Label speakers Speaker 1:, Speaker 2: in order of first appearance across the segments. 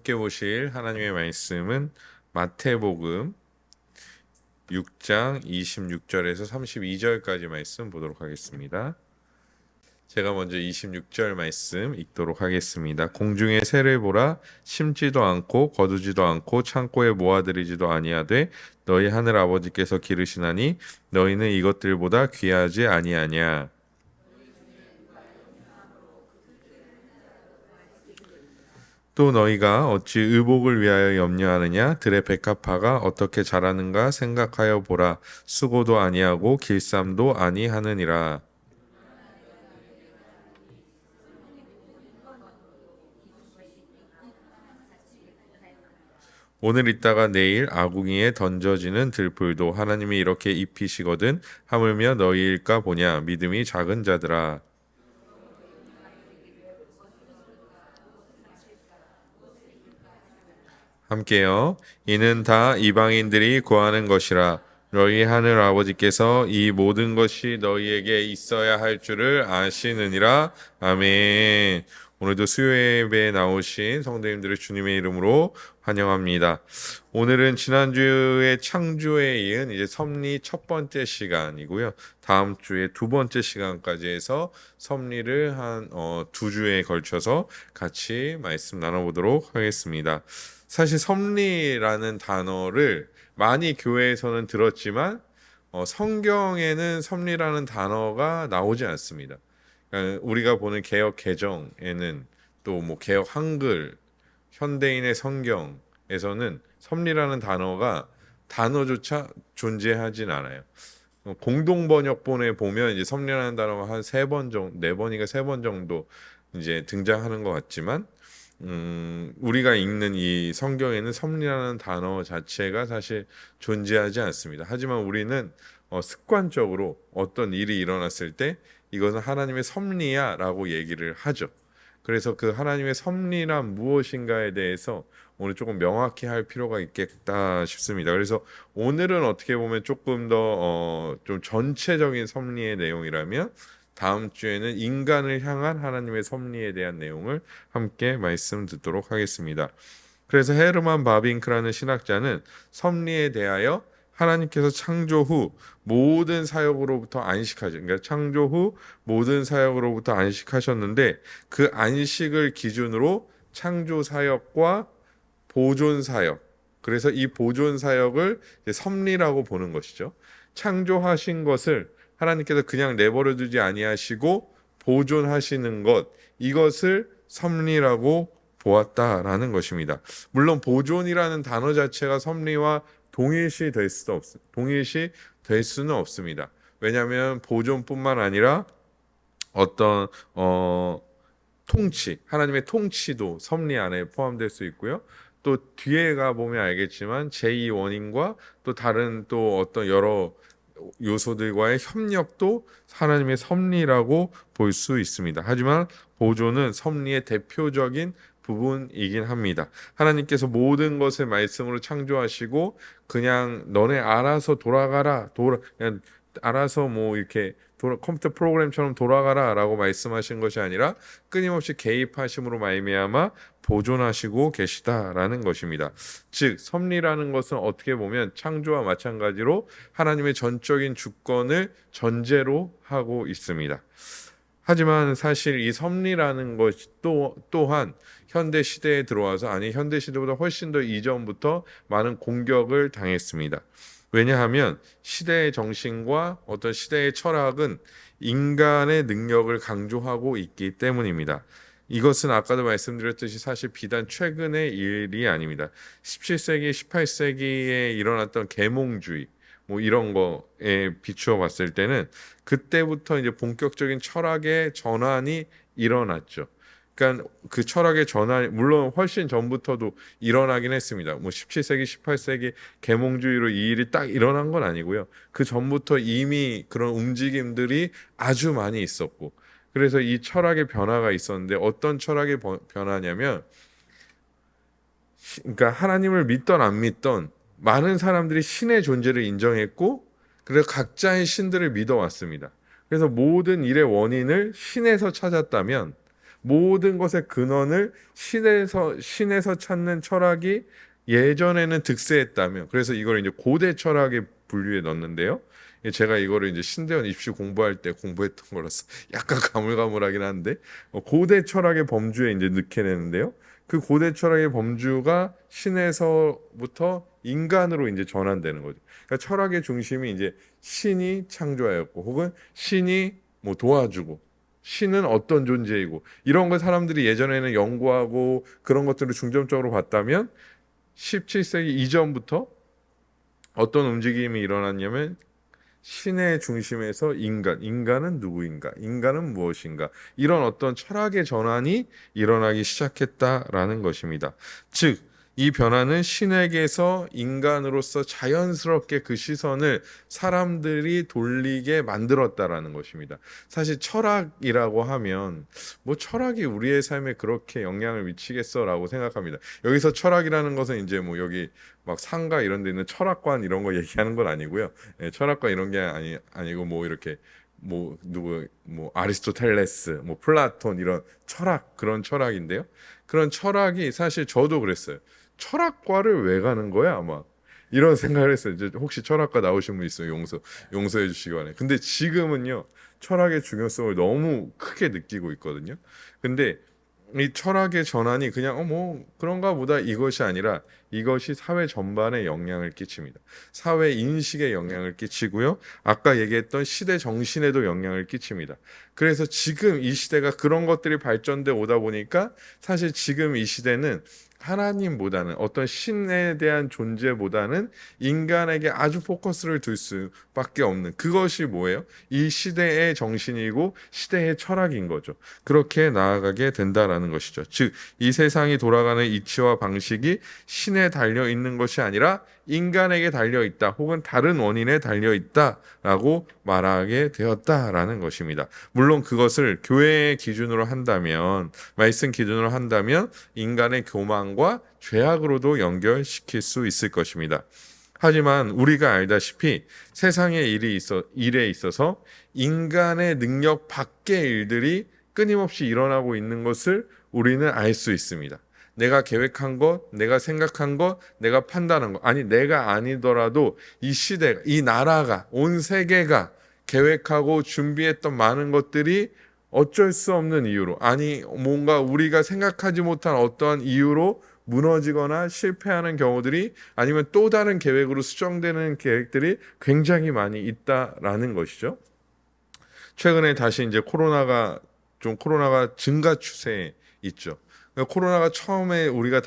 Speaker 1: 함께 보실 하나님의 말씀은 마태복음 6장 26절에서 32절까지 말씀 보도록 하겠습니다. 제가 먼저 26절 말씀 읽도록 하겠습니다. 공중의 새를 보라, 심지도 않고 거두지도 않고 창고에 모아들이지도 아니하되 너희 하늘 아버지께서 기르시나니 너희는 이것들보다 귀하지 아니하냐. 또 너희가 어찌 의복을 위하여 염려하느냐? 들의 백합화가 어떻게 자라는가 생각하여 보라. 수고도 아니하고 길쌈도 아니하느니라. 오늘 있다가 내일 아궁이에 던져지는 들풀도 하나님이 이렇게 입히시거든 하물며 너희일까 보냐. 믿음이 작은 자들아. 함께요. 이는 다 이방인들이 구하는 것이라. 너희 하늘 아버지께서 이 모든 것이 너희에게 있어야 할 줄을 아시느니라. 아멘. 오늘도 수요 예배에 나오신 성도님들을 주님의 이름으로 환영합니다. 오늘은 지난주의 창조에 이은 이제 섭리 첫 번째 시간이고요. 다음 주에 두 번째 시간까지 해서 섭리를 한 두 주에 걸쳐서 같이 말씀 나눠보도록 하겠습니다. 사실 섭리라는 단어를 많이 교회에서는 들었지만 성경에는 섭리라는 단어가 나오지 않습니다. 그러니까 우리가 보는 개역 개정에는 또 뭐 개역 한글, 현대인의 성경에서는 섭리라는 단어조차 존재하진 않아요. 공동 번역본에 보면 이제 섭리라는 단어가 한 세 번 정도, 네 번인가 세 번 정도 이제 등장하는 것 같지만 우리가 읽는 이 성경에는 섭리라는 단어 자체가 사실 존재하지 않습니다. 하지만 우리는 습관적으로 어떤 일이 일어났을 때 이것은 하나님의 섭리야 라고 얘기를 하죠. 그래서 그 하나님의 섭리란 무엇인가에 대해서 오늘 조금 명확히 할 필요가 있겠다 싶습니다. 그래서 오늘은 어떻게 보면 조금 더 좀 전체적인 섭리의 내용이라면 다음 주에는 인간을 향한 하나님의 섭리에 대한 내용을 함께 말씀 듣도록 하겠습니다. 그래서 헤르만 바빙크라는 신학자는 섭리에 대하여 하나님께서 창조 후 모든 사역으로부터 안식하죠. 그러니까 창조 후 모든 사역으로부터 안식하셨는데 그 안식을 기준으로 창조 사역과 보존 사역, 그래서 이 보존 사역을 섭리라고 보는 것이죠. 창조하신 것을 하나님께서 그냥 내버려 두지 아니하시고 보존하시는 것, 이것을 섭리라고 보았다라는 것입니다. 물론 보존이라는 단어 자체가 섭리와 동일시 될 수는 없습니다. 왜냐하면 보존뿐만 아니라 어떤 통치, 하나님의 통치도 섭리 안에 포함될 수 있고요. 또 뒤에 가 보면 알겠지만 제2 원인과 또 다른 또 어떤 여러 요소들과의 협력도 하나님의 섭리라고 볼 수 있습니다. 하지만 보존은 섭리의 대표적인 부분이긴 합니다. 하나님께서 모든 것을 말씀으로 창조하시고 그냥 너네 알아서 돌아가라, 그냥 알아서 뭐 이렇게 컴퓨터 프로그램처럼 돌아가라라고 말씀하신 것이 아니라 끊임없이 개입하심으로 말미암아 보존하시고 계시다라는 것입니다. 즉 섭리라는 것은 어떻게 보면 창조와 마찬가지로 하나님의 전적인 주권을 전제로 하고 있습니다. 하지만 사실 이 섭리라는 것이 또한 현대 시대에 들어와서, 아니 현대 시대보다 훨씬 더 이전부터 많은 공격을 당했습니다. 왜냐하면 시대의 정신과 어떤 시대의 철학은 인간의 능력을 강조하고 있기 때문입니다. 이것은 아까도 말씀드렸듯이 사실 비단 최근의 일이 아닙니다. 17세기, 18세기에 일어났던 계몽주의, 뭐 이런 거에 비추어 봤을 때는 그때부터 이제 본격적인 철학의 전환이 일어났죠. 그러니까 그 철학의 전환이 물론 훨씬 전부터도 일어나긴 했습니다. 뭐 17세기, 18세기 계몽주의로 이 일이 딱 일어난 건 아니고요. 그 전부터 이미 그런 움직임들이 아주 많이 있었고, 그래서 이 철학의 변화가 있었는데 어떤 철학의 변화냐면, 그러니까 하나님을 믿던 안 믿던 많은 사람들이 신의 존재를 인정했고, 그래서 각자의 신들을 믿어왔습니다. 그래서 모든 일의 원인을 신에서 찾았다면 모든 것의 근원을 신에서 찾는 철학이 예전에는 득세했다며. 그래서 이걸 이제 고대 철학의 분류에 넣는데요. 제가 이거를 이제 신대원 입시 공부할 때 공부했던 거라서 약간 가물가물하긴 한데 고대 철학의 범주에 이제 넣게 되는데요. 그 고대 철학의 범주가 신에서부터 인간으로 이제 전환되는 거죠. 그러니까 철학의 중심이 이제 신이 창조하였고, 혹은 신이 뭐 도와주고, 신은 어떤 존재이고, 이런 걸 사람들이 예전에는 연구하고 그런 것들을 중점적으로 봤다면 17세기 이전부터 어떤 움직임이 일어났냐면 신의 중심에서 인간은 누구인가, 인간은 무엇인가, 이런 어떤 철학의 전환이 일어나기 시작했다라는 것입니다. 즉, 이 변화는 신에게서 인간으로서 자연스럽게 그 시선을 사람들이 돌리게 만들었다라는 것입니다. 사실 철학이라고 하면 뭐 철학이 우리의 삶에 그렇게 영향을 미치겠어라고 생각합니다. 여기서 철학이라는 것은 이제 뭐 여기 막 상가 이런 데 있는 철학관 이런 거 얘기하는 건 아니고요. 철학과 이런 게 아니고 뭐 이렇게 뭐 누구 뭐 아리스토텔레스 뭐 플라톤 이런 철학 그런 철학인데요. 그런 철학이 사실 저도 그랬어요. 철학과를 왜 가는 거야 아마 이런 생각을 했어요. 이제 혹시 철학과 나오신 분 있어요? 용서해 주시기 바랍니다. 근데 지금은요 철학의 중요성을 너무 크게 느끼고 있거든요. 근데 이 철학의 전환이 그냥 뭐 그런가 보다 이것이 아니라 이것이 사회 전반에 영향을 끼칩니다. 사회 인식에 영향을 끼치고요. 아까 얘기했던 시대 정신에도 영향을 끼칩니다. 그래서 지금 이 시대가 그런 것들이 발전돼 오다 보니까 사실 지금 이 시대는 하나님보다는 어떤 신에 대한 존재보다는 인간에게 아주 포커스를 둘 수밖에 없는 그것이 뭐예요? 이 시대의 정신이고 시대의 철학인 거죠. 그렇게 나아가게 된다라는 것이죠. 즉, 이 세상이 돌아가는 이치와 방식이 신에 달려 있는 것이 아니라 인간에게 달려 있다, 혹은 다른 원인에 달려 있다라고 말하게 되었다라는 것입니다. 물론 그것을 교회의 기준으로 한다면, 말씀 기준으로 한다면 인간의 교만과 죄악으로도 연결시킬 수 있을 것입니다. 하지만 우리가 알다시피 세상의 일에 있어서 인간의 능력 밖의 일들이 끊임없이 일어나고 있는 것을 우리는 알 수 있습니다. 내가 계획한 것, 내가 생각한 것, 내가 판단한 것, 아니 내가 아니더라도 이 시대가, 이 나라가, 온 세계가 계획하고 준비했던 많은 것들이 어쩔 수 없는 이유로, 아니 뭔가 우리가 생각하지 못한 어떠한 이유로 무너지거나 실패하는 경우들이, 아니면 또 다른 계획으로 수정되는 계획들이 굉장히 많이 있다라는 것이죠. 최근에 다시 이제 코로나가 증가 추세에 있죠. 그러니까 코로나가 처음에 우리가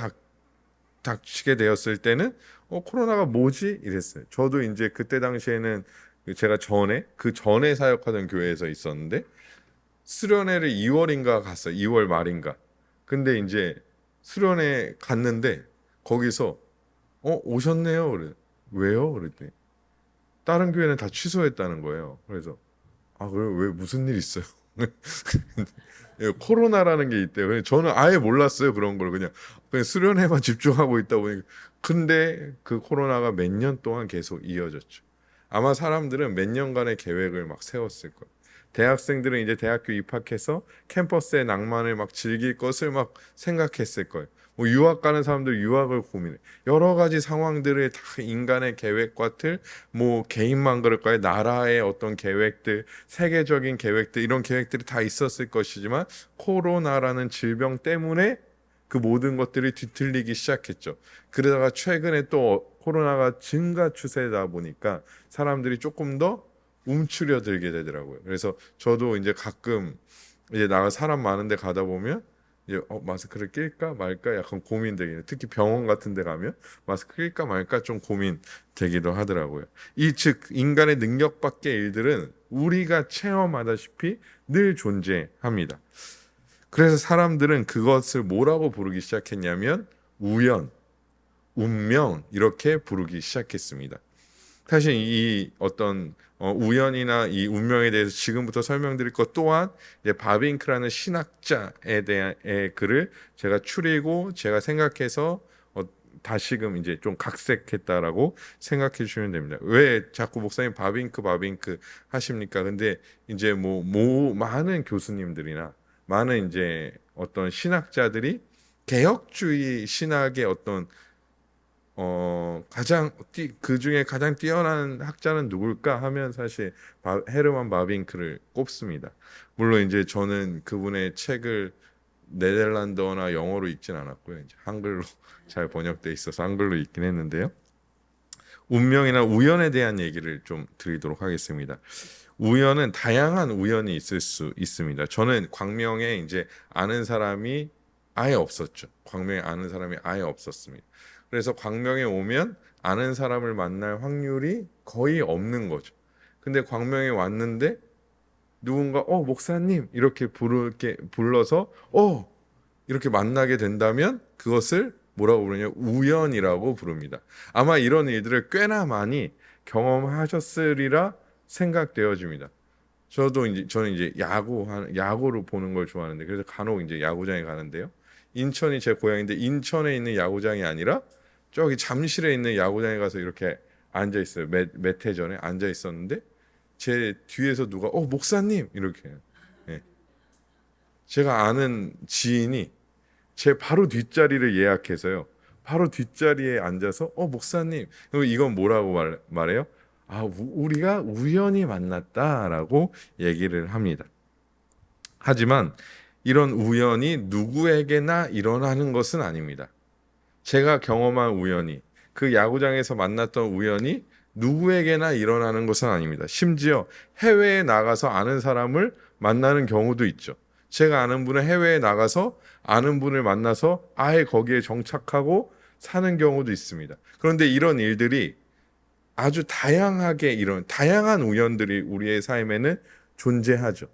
Speaker 1: 닥치게 되었을 때는 코로나가 뭐지? 이랬어요. 저도 이제 그때 당시에는 제가 그 전에 사역하던 교회에서 있었는데 수련회를 2월인가 갔어요. 2월 말인가. 근데 이제 수련회 갔는데 거기서 오셨네요. 그래. 왜요? 그랬더니 다른 교회는 다 취소했다는 거예요. 그래서 그래 왜 무슨 일 있어요? 예, 코로나라는 게 있대요. 저는 아예 몰랐어요. 그런 걸 그냥 수련회만 집중하고 있다 보니까. 근데 그 코로나가 몇 년 동안 계속 이어졌죠. 아마 사람들은 몇 년간의 계획을 막 세웠을 거예요. 대학생들은 이제 대학교 입학해서 캠퍼스의 낭만을 막 즐길 것을 막 생각했을 거예요. 뭐 유학 가는 사람들 유학을 고민해. 여러 가지 상황들을 다 인간의 계획과 뭐 개인만 그럴까요? 나라의 어떤 계획들, 세계적인 계획들, 이런 계획들이 다 있었을 것이지만 코로나라는 질병 때문에 그 모든 것들이 뒤틀리기 시작했죠. 그러다가 최근에 또 코로나가 증가 추세다 보니까 사람들이 조금 더 움츠려들게 되더라고요. 그래서 저도 이제 가끔 이제 나가 사람 많은 데 가다 보면 이제 마스크를 낄까 말까 약간 고민되긴 해요. 특히 병원 같은 데 가면 마스크 낄까 말까 좀 고민되기도 하더라고요. 즉 인간의 능력 밖의 일들은 우리가 체험하다시피 늘 존재합니다. 그래서 사람들은 그것을 뭐라고 부르기 시작했냐면 우연, 운명 이렇게 부르기 시작했습니다. 사실 이 어떤 우연이나 이 운명에 대해서 지금부터 설명드릴 것 또한 이제 바빙크라는 신학자에 대한 글을 제가 추리고 제가 생각해서 다시금 이제 좀 각색했다라고 생각해 주시면 됩니다. 왜 자꾸 목사님 바빙크 하십니까? 근데 이제 많은 교수님들이나 많은 이제 어떤 신학자들이 개혁주의 신학의 어떤 그 중에 가장 뛰어난 학자는 누굴까 하면 사실 헤르만 바빙크를 꼽습니다. 물론 이제 저는 그분의 책을 네덜란드어나 영어로 읽진 않았고요. 이제 한글로 잘 번역돼 있어서 한글로 읽긴 했는데요. 운명이나 우연에 대한 얘기를 좀 드리도록 하겠습니다. 우연은 다양한 우연이 있을 수 있습니다. 저는 광명에 이제 아는 사람이 아예 없었죠. 광명에 아는 사람이 아예 없었습니다. 그래서 광명에 오면 아는 사람을 만날 확률이 거의 없는 거죠. 근데 광명에 왔는데 누군가 목사님 이렇게 불러서 이렇게 만나게 된다면 그것을 뭐라고 부르냐? 우연이라고 부릅니다. 아마 이런 일들을 꽤나 많이 경험하셨으리라 생각되어집니다. 저는 이제 야구를 보는 걸 좋아하는데 그래서 간혹 이제 야구장에 가는데요. 인천이 제 고향인데 인천에 있는 야구장이 아니라 저기 잠실에 있는 야구장에 가서 이렇게 앉아 있어요. 몇 해 전에 앉아 있었는데 제 뒤에서 누가 목사님 이렇게 예. 제가 아는 지인이 제 바로 뒷자리를 예약해서요. 바로 뒷자리에 앉아서 목사님 그럼 이건 뭐라고 말해요? 우리가 우연히 만났다라고 얘기를 합니다. 하지만 이런 우연이 누구에게나 일어나는 것은 아닙니다. 제가 경험한 우연이 그 야구장에서 만났던 우연이 누구에게나 일어나는 것은 아닙니다. 심지어 해외에 나가서 아는 사람을 만나는 경우도 있죠. 제가 아는 분은 해외에 나가서 아는 분을 만나서 아예 거기에 정착하고 사는 경우도 있습니다. 그런데 이런 일들이 아주 다양한 우연들이 우리의 삶에는 존재하죠.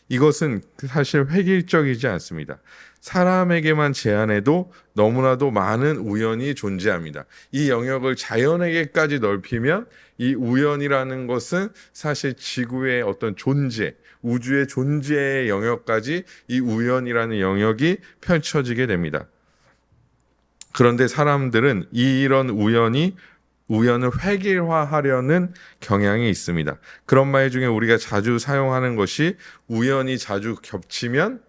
Speaker 1: 이것은 사실 획일적이지 않습니다. 사람에게만 제한해도 너무나도 많은 우연이 존재합니다. 이 영역을 자연에게까지 넓히면 이 우연이라는 것은 사실 지구의 어떤 존재, 우주의 존재의 영역까지 이 우연이라는 영역이 펼쳐지게 됩니다. 그런데 사람들은 이런 우연을 획일화하려는 경향이 있습니다. 그런 말 중에 우리가 자주 사용하는 것이 우연이 자주 겹치면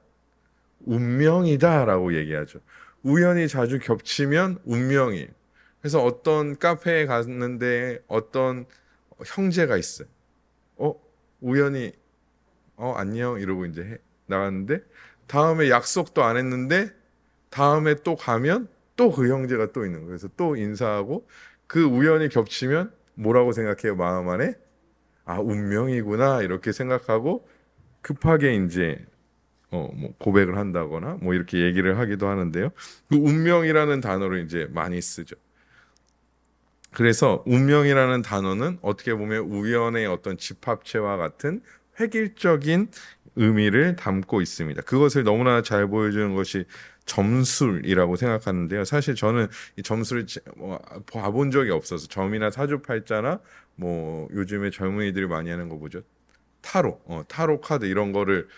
Speaker 1: 운명이다라고 얘기하죠. 우연이 자주 겹치면 운명이에요. 그래서 어떤 카페에 갔는데 어떤 형제가 있어요. 우연히 안녕 이러고 이제 나갔는데 다음에 약속도 안 했는데 다음에 또 가면 또 그 형제가 또 있는 거예요. 그래서 또 인사하고 그 우연이 겹치면 뭐라고 생각해요? 마음 안에 운명이구나 이렇게 생각하고 급하게 이제 뭐 고백을 한다거나 뭐 이렇게 얘기를 하기도 하는데요. 그 운명이라는 단어를 이제 많이 쓰죠. 그래서 운명이라는 단어는 어떻게 보면 우연의 어떤 집합체와 같은 획일적인 의미를 담고 있습니다. 그것을 너무나 잘 보여주는 것이 점술이라고 생각하는데요. 사실 저는 이 점술을 봐본 적이 없어서 점이나 사주팔자나 뭐 요즘에 젊은이들이 많이 하는 거 보죠. 타로 카드 이런 거를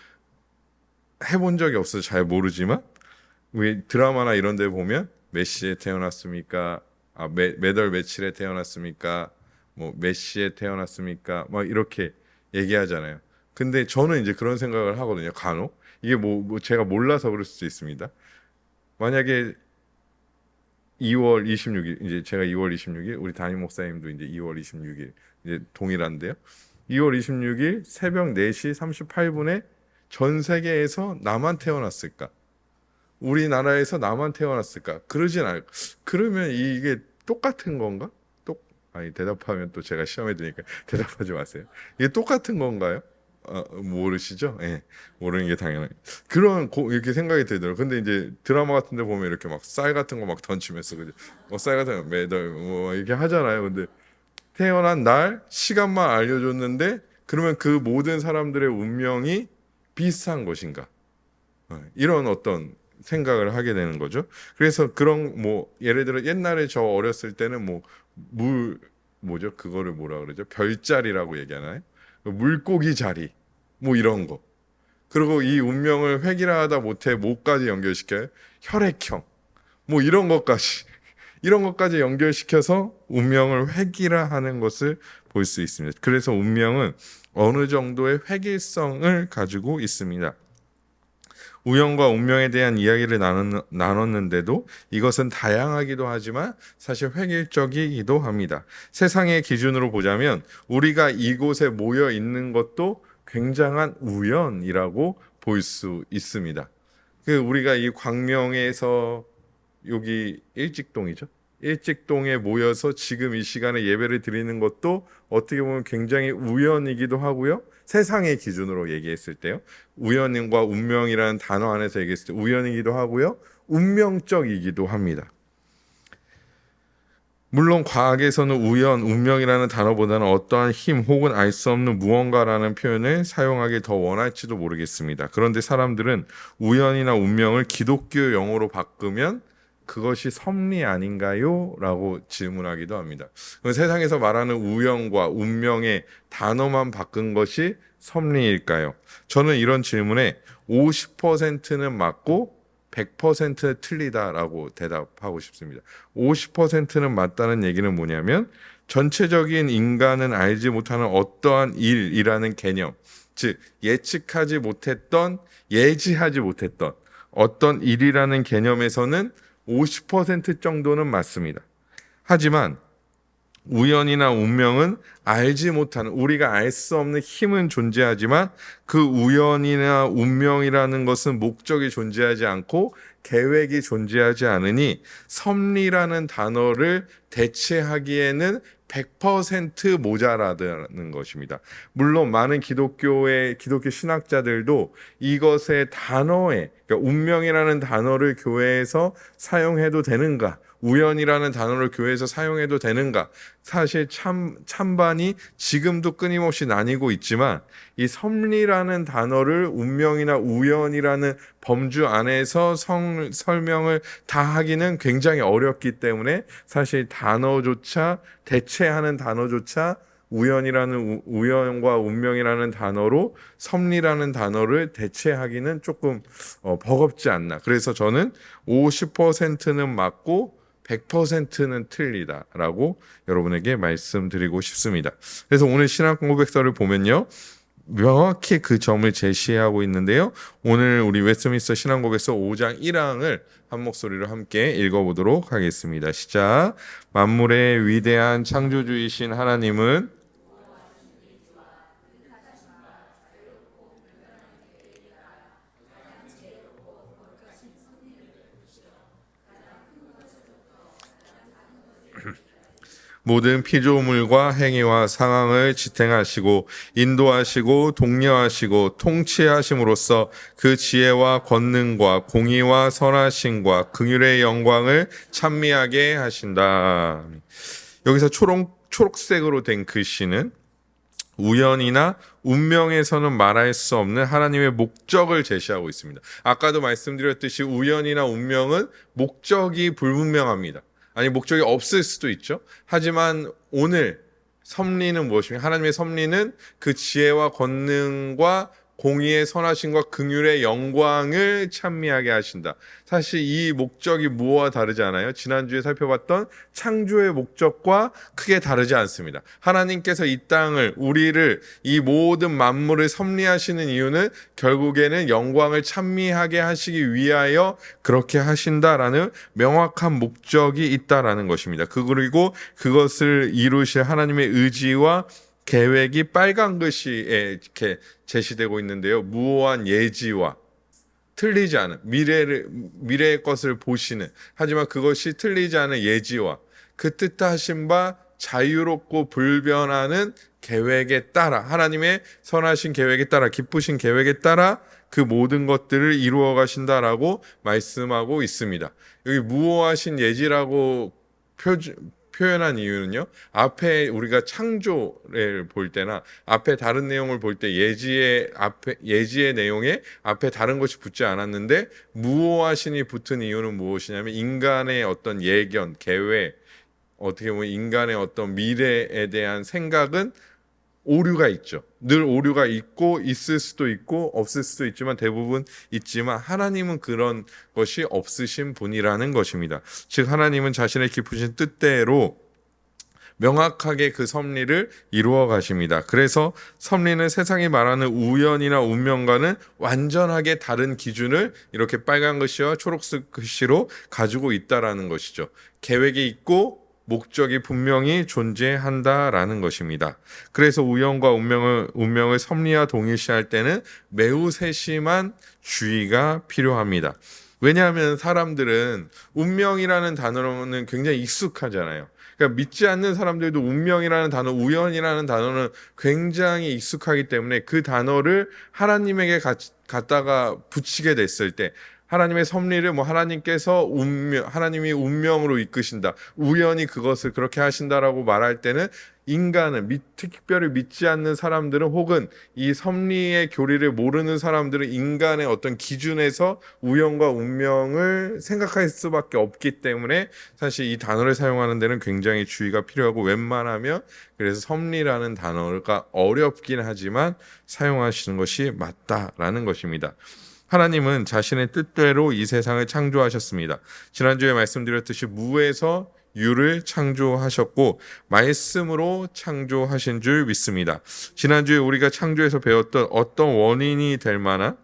Speaker 1: 해본 적이 없어서 잘 모르지만 왜 드라마나 이런 데 보면 몇 시에 태어났습니까? 몇월 며칠에 태어났습니까? 뭐 몇 시에 태어났습니까? 막 이렇게 얘기하잖아요. 근데 저는 이제 그런 생각을 하거든요. 간혹 이게 뭐 제가 몰라서 그럴 수도 있습니다. 만약에 2월 26일 이제 제가 2월 26일 우리 담임 목사님도 이제 2월 26일 이제 동일한데요. 2월 26일 새벽 4시 38분에 전 세계에서 나만 태어났을까? 우리나라에서 나만 태어났을까? 그러진 않을. 그러면 이게 똑같은 건가? 대답하면 또 제가 시험에 드니까 대답하지 마세요. 이게 똑같은 건가요? 모르시죠? 예, 모르는 게 당연해요. 이렇게 생각이 들더라고요. 근데 이제 드라마 같은 데 보면 이렇게 막 쌀 같은 거 막 던지면서 그죠? 쌀 같은 거 매달 뭐 이렇게 하잖아요. 근데 태어난 날 시간만 알려줬는데 그러면 그 모든 사람들의 운명이 비슷한 것인가? 이런 어떤 생각을 하게 되는 거죠. 그래서 그런 뭐 예를 들어 옛날에 저 어렸을 때는 뭐죠? 그거를 뭐라 그러죠? 별자리라고 얘기하나요? 물고기 자리 뭐 이런 거. 그리고 이 운명을 획일화하다 못해 뭐까지 연결시켜요? 혈액형 뭐 이런 것까지 연결시켜서 운명을 획일화하는 것을 볼 수 있습니다. 그래서 운명은 어느 정도의 획일성을 가지고 있습니다. 우연과 운명에 대한 이야기를 나눴는데도 이것은 다양하기도 하지만 사실 획일적이기도 합니다. 세상의 기준으로 보자면 우리가 이곳에 모여 있는 것도 굉장한 우연이라고 볼 수 있습니다. 우리가 이 광명에서 여기 일직동이죠. 일직동에 모여서 지금 이 시간에 예배를 드리는 것도 어떻게 보면 굉장히 우연이기도 하고요. 세상의 기준으로 얘기했을 때요. 우연과 운명이라는 단어 안에서 얘기했을 때 우연이기도 하고요. 운명적이기도 합니다. 물론 과학에서는 우연, 운명이라는 단어보다는 어떠한 힘 혹은 알 수 없는 무언가라는 표현을 사용하기 더 원할지도 모르겠습니다. 그런데 사람들은 우연이나 운명을 기독교 용어로 바꾸면 그것이 섭리 아닌가요? 라고 질문하기도 합니다. 세상에서 말하는 우연과 운명의 단어만 바꾼 것이 섭리일까요? 저는 이런 질문에 50%는 맞고 100% 틀리다라고 대답하고 싶습니다. 50%는 맞다는 얘기는 뭐냐면 전체적인 인간은 알지 못하는 어떠한 일이라는 개념, 즉 예측하지 못했던, 예지하지 못했던 어떤 일이라는 개념에서는 50% 정도는 맞습니다. 하지만 우연이나 운명은 알지 못하는, 우리가 알 수 없는 힘은 존재하지만 그 우연이나 운명이라는 것은 목적이 존재하지 않고 계획이 존재하지 않으니 섭리라는 단어를 대체하기에는 100% 모자라다는 것입니다. 물론 많은 기독교 신학자들도 이것의 단어에, 그러니까 운명이라는 단어를 교회에서 사용해도 되는가, 우연이라는 단어를 교회에서 사용해도 되는가, 사실 찬반이 지금도 끊임없이 나뉘고 있지만 이 섭리라는 단어를 운명이나 우연이라는 범주 안에서 설명을 다 하기는 굉장히 어렵기 때문에 사실 단어조차, 대체하는 단어조차 우연과 운명이라는 단어로 섭리라는 단어를 대체하기는 조금 버겁지 않나. 그래서 저는 50%는 맞고 100%는 틀리다라고 여러분에게 말씀드리고 싶습니다. 그래서 오늘 신학 고백서를 보면요, 명확히 그 점을 제시하고 있는데요. 오늘 우리 웨스트민스터 신학 고백서 5장 1항을 한 목소리로 함께 읽어보도록 하겠습니다. 시작. 만물의 위대한 창조주이신 하나님은 모든 피조물과 행위와 상황을 지탱하시고 인도하시고 독려하시고 통치하심으로써 그 지혜와 권능과 공의와 선하심과 긍휼의 영광을 찬미하게 하신다. 여기서 초록색으로 된 글씨는 우연이나 운명에서는 말할 수 없는 하나님의 목적을 제시하고 있습니다. 아까도 말씀드렸듯이 우연이나 운명은 목적이 불분명합니다. 아니, 목적이 없을 수도 있죠. 하지만 오늘 섭리는 무엇입니까? 하나님의 섭리는 그 지혜와 권능과 공의의 선하심과 긍휼의 영광을 찬미하게 하신다. 사실 이 목적이 무엇과 다르지 않아요? 지난주에 살펴봤던 창조의 목적과 크게 다르지 않습니다. 하나님께서 이 땅을, 우리를, 이 모든 만물을 섭리하시는 이유는 결국에는 영광을 찬미하게 하시기 위하여 그렇게 하신다라는 명확한 목적이 있다라는 것입니다. 그리고 그것을 이루실 하나님의 의지와 계획이 빨간 글씨에 이렇게 제시되고 있는데요. 무오한 예지와 틀리지 않은 미래의 것을 보시는, 하지만 그것이 틀리지 않은 예지와 그 뜻하신 바 자유롭고 불변하는 계획에 따라, 하나님의 선하신 계획에 따라, 기쁘신 계획에 따라 그 모든 것들을 이루어 가신다라고 말씀하고 있습니다. 여기 무오하신 예지라고 표현한 이유는요, 앞에 우리가 창조를 볼 때나 앞에 다른 내용을 볼 때 예지의 내용에 앞에 다른 것이 붙지 않았는데 무오하신이 붙은 이유는 무엇이냐면 인간의 어떤 예견, 계획, 어떻게 보면 인간의 어떤 미래에 대한 생각은 오류가 있죠. 늘 오류가 있을 수도 있고 없을 수도 있지만 대부분 있지만 하나님은 그런 것이 없으신 분이라는 것입니다. 즉 하나님은 자신의 깊으신 뜻대로 명확하게 그 섭리를 이루어 가십니다. 그래서 섭리는 세상이 말하는 우연이나 운명과는 완전하게 다른 기준을 이렇게 빨간 글씨와 초록색 글씨로 가지고 있다라는 것이죠. 계획이 있고 목적이 분명히 존재한다라는 것입니다. 그래서 우연과 운명을 섭리와 동일시할 때는 매우 세심한 주의가 필요합니다. 왜냐하면 사람들은 운명이라는 단어는 굉장히 익숙하잖아요. 그러니까 믿지 않는 사람들도 운명이라는 단어, 우연이라는 단어는 굉장히 익숙하기 때문에 그 단어를 하나님에게 갖다가 붙이게 됐을 때 하나님의 섭리를 하나님께서 하나님이 운명으로 이끄신다, 우연히 그것을 그렇게 하신다라고 말할 때는 인간은 특별히 믿지 않는 사람들은 혹은 이 섭리의 교리를 모르는 사람들은 인간의 어떤 기준에서 우연과 운명을 생각할 수밖에 없기 때문에 사실 이 단어를 사용하는 데는 굉장히 주의가 필요하고 웬만하면 그래서 섭리라는 단어가 어렵긴 하지만 사용하시는 것이 맞다라는 것입니다. 하나님은 자신의 뜻대로 이 세상을 창조하셨습니다. 지난주에 말씀드렸듯이 무에서 유를 창조하셨고 말씀으로 창조하신 줄 믿습니다. 지난주에 우리가 창조에서 배웠던 어떤 원인이 될 만한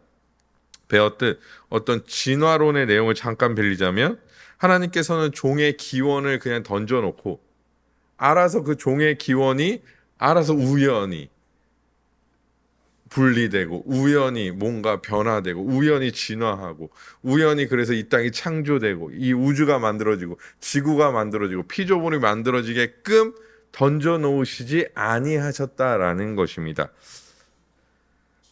Speaker 1: 배웠듯 어떤 진화론의 내용을 잠깐 빌리자면 하나님께서는 종의 기원을 그냥 던져놓고 알아서 그 종의 기원이 알아서 우연히 분리되고 우연히 뭔가 변화되고 우연히 진화하고 우연히 그래서 이 땅이 창조되고 이 우주가 만들어지고 지구가 만들어지고 피조물이 만들어지게끔 던져놓으시지 아니하셨다라는 것입니다.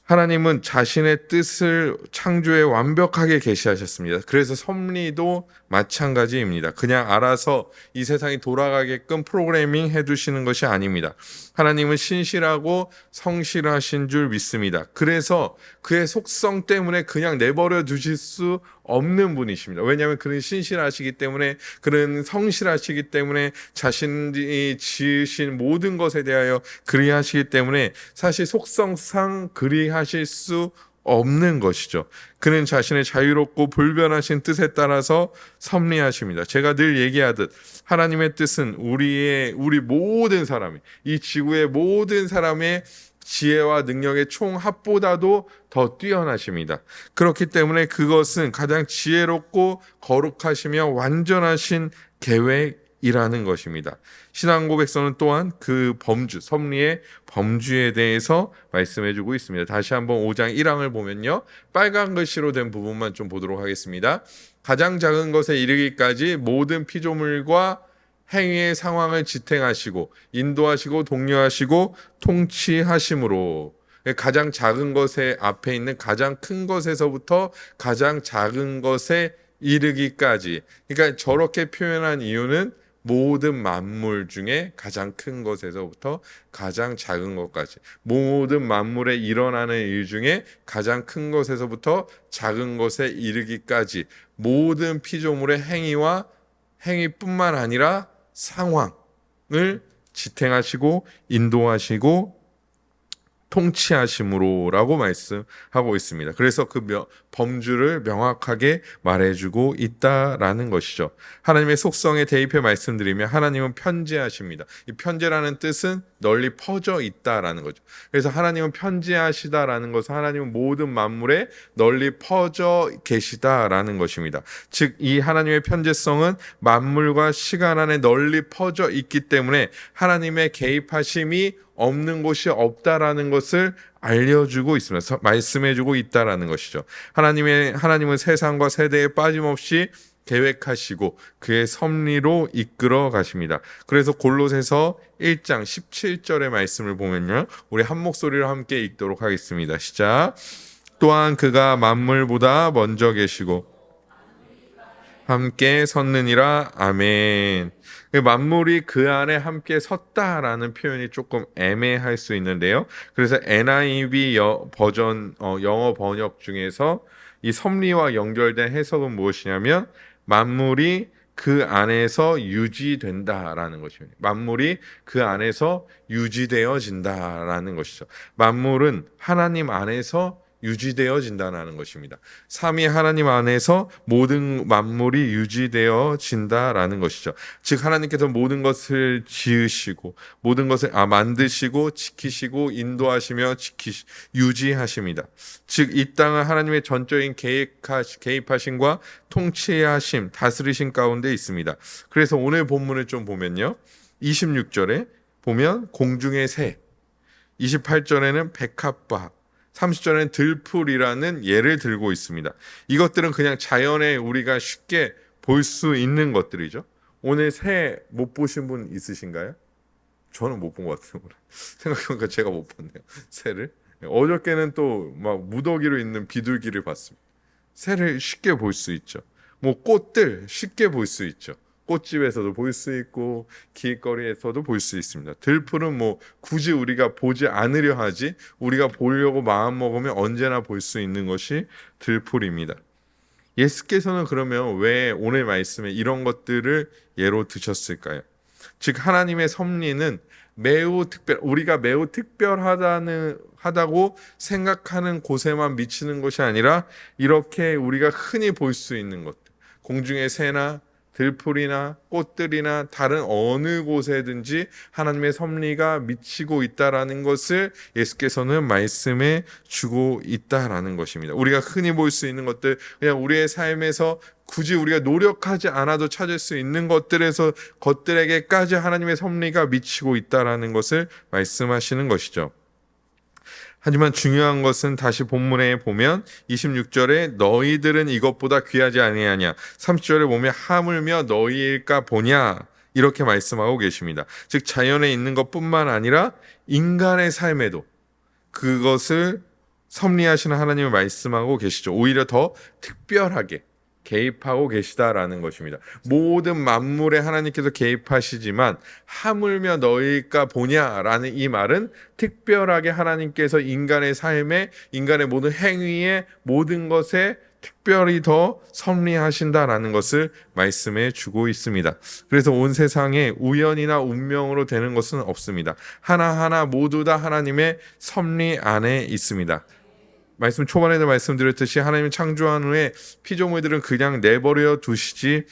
Speaker 1: 하나님은 자신의 뜻을 창조에 완벽하게 계시하셨습니다. 그래서 섭리도 마찬가지입니다. 그냥 알아서 이 세상이 돌아가게끔 프로그래밍 해두시는 것이 아닙니다. 하나님은 신실하고 성실하신 줄 믿습니다. 그래서 그의 속성 때문에 그냥 내버려 두실 수 없는 분이십니다. 왜냐하면 그는 신실하시기 때문에, 그는 성실하시기 때문에, 자신이 지으신 모든 것에 대하여 그리하시기 때문에 사실 속성상 그리하실 수 없는 것이죠. 그는 자신의 자유롭고 불변하신 뜻에 따라서 섭리하십니다. 제가 늘 얘기하듯 하나님의 뜻은 우리 모든 사람이, 이 지구의 모든 사람의 지혜와 능력의 총합보다도 더 뛰어나십니다. 그렇기 때문에 그것은 가장 지혜롭고 거룩하시며 완전하신 계획이라는 것입니다. 신앙 고백서는 또한 그 섭리의 범주에 대해서 말씀해주고 있습니다. 다시 한번 5장 1항을 보면요, 빨간 글씨로 된 부분만 좀 보도록 하겠습니다. 가장 작은 것에 이르기까지 모든 피조물과 행위의 상황을 지탱하시고 인도하시고 독려하시고 통치하심으로, 가장 작은 것에 앞에 있는 가장 큰 것에서부터 가장 작은 것에 이르기까지, 그러니까 저렇게 표현한 이유는 모든 만물 중에 가장 큰 것에서부터 가장 작은 것까지, 모든 만물에 일어나는 일 중에 가장 큰 것에서부터 작은 것에 이르기까지 모든 피조물의 행위뿐만 아니라 상황을 지탱하시고 인도하시고 통치하심으로라고 말씀하고 있습니다. 그래서 그 범주를 명확하게 말해주고 있다라는 것이죠. 하나님의 속성에 대입해 말씀드리면 하나님은 편재하십니다. 이 편재라는 뜻은 널리 퍼져 있다라는 거죠. 그래서 하나님은 편재하시다라는 것은 하나님은 모든 만물에 널리 퍼져 계시다라는 것입니다. 즉, 이 하나님의 편재성은 만물과 시간 안에 널리 퍼져 있기 때문에 하나님의 개입하심이 없는 곳이 없다라는 것을 알려주고 있습니다. 말씀해주고 있다라는 것이죠. 하나님은 세상과 세대에 빠짐없이 계획하시고 그의 섭리로 이끌어 가십니다. 그래서 골로새서 1장 17절의 말씀을 보면요, 우리 한 목소리로 함께 읽도록 하겠습니다. 시작. 또한 그가 만물보다 먼저 계시고 함께 섰느니라. 아멘. 만물이 그 안에 함께 섰다라는 표현이 조금 애매할 수 있는데요. 그래서 NIV 버전 영어 번역 중에서 이 섭리와 연결된 해석은 무엇이냐면 만물이 그 안에서 유지된다라는 것입니다. 만물이 그 안에서 유지되어진다라는 것이죠. 만물은 하나님 안에서 유지되어진다는 것입니다. 삼위 하나님 안에서 모든 만물이 유지되어진다라는 것이죠. 즉 하나님께서 모든 것을 지으시고 모든 것을 만드시고 지키시고 인도하시며 유지하십니다. 즉 이 땅은 하나님의 전적인 개입하심과 통치하심, 다스리심 가운데 있습니다. 그래서 오늘 본문을 좀 보면요. 26절에 보면 공중의 새, 28절에는 백합화, 30절에는 들풀이라는 예를 들고 있습니다. 이것들은 그냥 자연에 우리가 쉽게 볼 수 있는 것들이죠. 오늘 새 못 보신 분 있으신가요? 저는 못 본 것 같아요. 생각해보니까 제가 못 봤네요. 새를. 어저께는 또 막 무더기로 있는 비둘기를 봤습니다. 새를 쉽게 볼 수 있죠. 뭐 꽃들 쉽게 볼 수 있죠. 꽃집에서도 볼 수 있고 길거리에서도 볼 수 있습니다. 들풀은 뭐 굳이 우리가 보지 않으려 하지 우리가 보려고 마음 먹으면 언제나 볼 수 있는 것이 들풀입니다. 예수께서는 그러면 왜 오늘 말씀에 이런 것들을 예로 드셨을까요? 즉 하나님의 섭리는 우리가 매우 특별하다고 생각하는 곳에만 미치는 것이 아니라 이렇게 우리가 흔히 볼 수 있는 것들, 공중의 새나 들풀이나 꽃들이나 다른 어느 곳에든지 하나님의 섭리가 미치고 있다라는 것을 예수께서는 말씀해 주고 있다라는 것입니다. 우리가 흔히 볼 수 있는 것들, 그냥 우리의 삶에서 굳이 우리가 노력하지 않아도 찾을 수 있는 것들에게까지 하나님의 섭리가 미치고 있다라는 것을 말씀하시는 것이죠. 하지만 중요한 것은 다시 본문에 보면 26절에 너희들은 이것보다 귀하지 아니하냐, 30절에 보면 하물며 너희일까 보냐, 이렇게 말씀하고 계십니다. 즉 자연에 있는 것뿐만 아니라 인간의 삶에도 그것을 섭리하시는 하나님을 말씀하고 계시죠. 오히려 더 특별하게 개입하고 계시다라는 것입니다. 모든 만물에 하나님께서 개입하시지만 하물며 너희일까 보냐라는 이 말은 특별하게 하나님께서 인간의 삶에, 인간의 모든 행위에, 모든 것에 특별히 더 섭리하신다라는 것을 말씀해 주고 있습니다. 그래서 온 세상에 우연이나 운명으로 되는 것은 없습니다. 하나하나 모두 다 하나님의 섭리 안에 있습니다. 말씀 초반에도 말씀드렸듯이 하나님 창조한 후에 피조물들은 그냥 내버려 두시지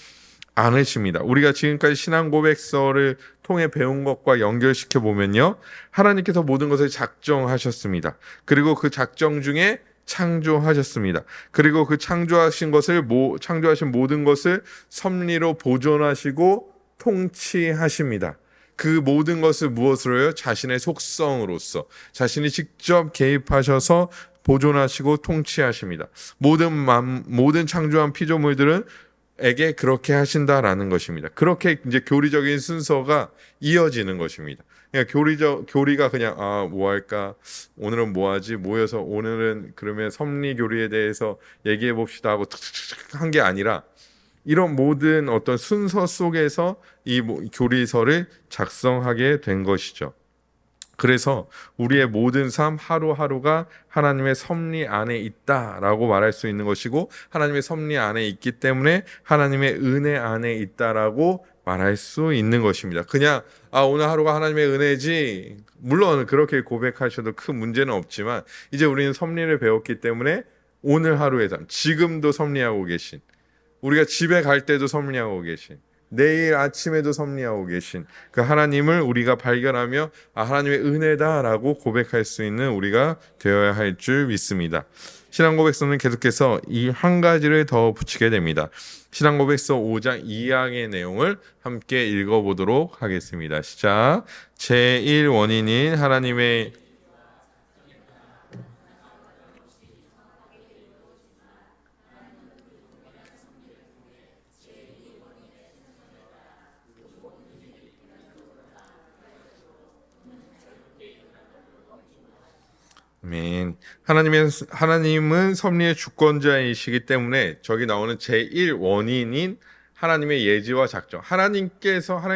Speaker 1: 않으십니다. 우리가 지금까지 신앙 고백서를 통해 배운 것과 연결시켜 보면요, 하나님께서 모든 것을 작정하셨습니다. 그리고 그 작정 중에 창조하셨습니다. 그리고 그 창조하신 모든 것을 섭리로 보존하시고 통치하십니다. 그 모든 것을 무엇으로요? 자신의 속성으로서 자신이 직접 개입하셔서 보존하시고 통치하십니다. 모든 창조한 피조물들은 에게 그렇게 하신다라는 것입니다. 그렇게 이제 교리적인 순서가 이어지는 것입니다. 그냥 교리가 그냥 뭐 할까? 오늘은 뭐 하지? 모여서 오늘은 그러면 섭리 교리에 대해서 얘기해 봅시다 하고 한 게 아니라 이런 모든 어떤 순서 속에서 이 교리서를 작성하게 된 것이죠. 그래서 우리의 모든 삶 하루하루가 하나님의 섭리 안에 있다라고 말할 수 있는 것이고, 하나님의 섭리 안에 있기 때문에 하나님의 은혜 안에 있다라고 말할 수 있는 것입니다. 그냥 오늘 하루가 하나님의 은혜지, 물론 그렇게 고백하셔도 큰 문제는 없지만 이제 우리는 섭리를 배웠기 때문에 오늘 하루의 삶, 지금도 섭리하고 계신, 우리가 집에 갈 때도 섭리하고 계신, 내일 아침에도 섭리하고 계신 그 하나님을 우리가 발견하며 하나님의 은혜다라고 고백할 수 있는 우리가 되어야 할 줄 믿습니다. 신앙고백서는 계속해서 이 한 가지를 더 붙이게 됩니다. 신앙고백서 5장 2항의 내용을 함께 읽어보도록 하겠습니다. 시작. 제1원인인 하나님의 아멘. 하나님은 섭리의 주권자이시기 때문에 저기 나오는 제1원인인 하나님의 예지와 작정. 하나님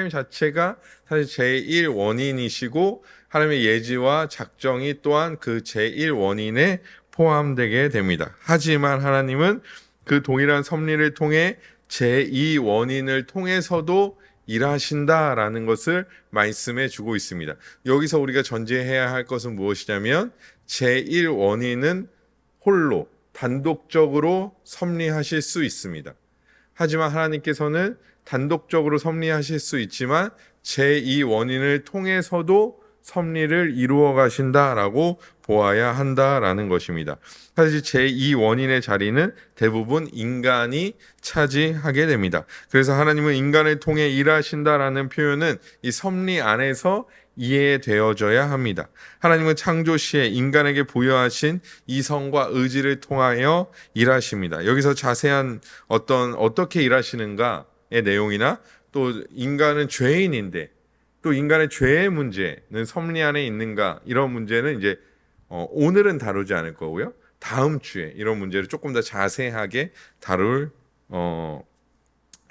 Speaker 1: 자체가 사실 제1원인이시고 하나님의 예지와 작정이 또한 그 제1원인에 포함되게 됩니다. 하지만 하나님은 그 동일한 섭리를 통해 제2원인을 통해서도 일하신다라는 것을 말씀해 주고 있습니다. 여기서 우리가 전제해야 할 것은 무엇이냐면 제1원인은 홀로 단독적으로 섭리하실 수 있습니다. 하지만 하나님께서는 단독적으로 섭리하실 수 있지만 제2 원인을 통해서도 섭리를 이루어 가신다라고 보아야 한다라는 것입니다. 사실 제2 원인의 자리는 대부분 인간이 차지하게 됩니다. 그래서 하나님은 인간을 통해 일하신다라는 표현은 이 섭리 안에서 이해되어져야 합니다. 하나님은 창조 시에 인간에게 부여하신 이성과 의지를 통하여 일하십니다. 여기서 자세한 어떻게 일하시는가의 내용이나 또 인간은 죄인인데 또 인간의 죄의 문제는 섭리 안에 있는가 이런 문제는 이제 오늘은 다루지 않을 거고요. 다음 주에 이런 문제를 조금 더 자세하게 다룰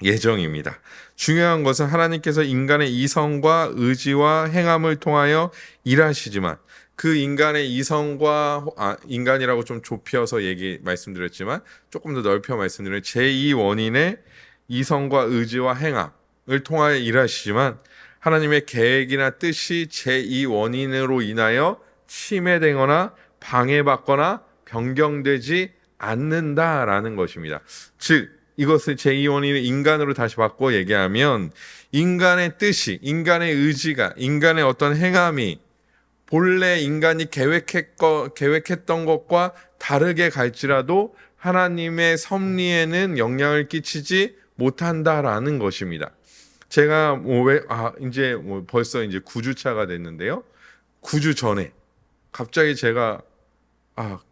Speaker 1: 예정입니다. 중요한 것은 하나님께서 인간의 이성과 의지와 행함을 통하여 일하시지만 그 인간의 이성과 인간이라고 좀 좁혀서 말씀드렸지만 조금 더 넓혀 말씀드리면 제2 원인의 이성과 의지와 행함을 통하여 일하시지만 하나님의 계획이나 뜻이 제2 원인으로 인하여 침해되거나 방해받거나 변경되지 않는다라는 것입니다. 즉 이것을 제2 원인을 인간으로 다시 바꿔 얘기하면 인간의 뜻이, 인간의 의지가, 인간의 어떤 행함이 본래 인간이 계획했던 것과 다르게 갈지라도 하나님의 섭리에는 영향을 끼치지 못한다라는 것입니다. 제가 벌써 이제 9주차가 됐는데요. 9주 전에 갑자기 제가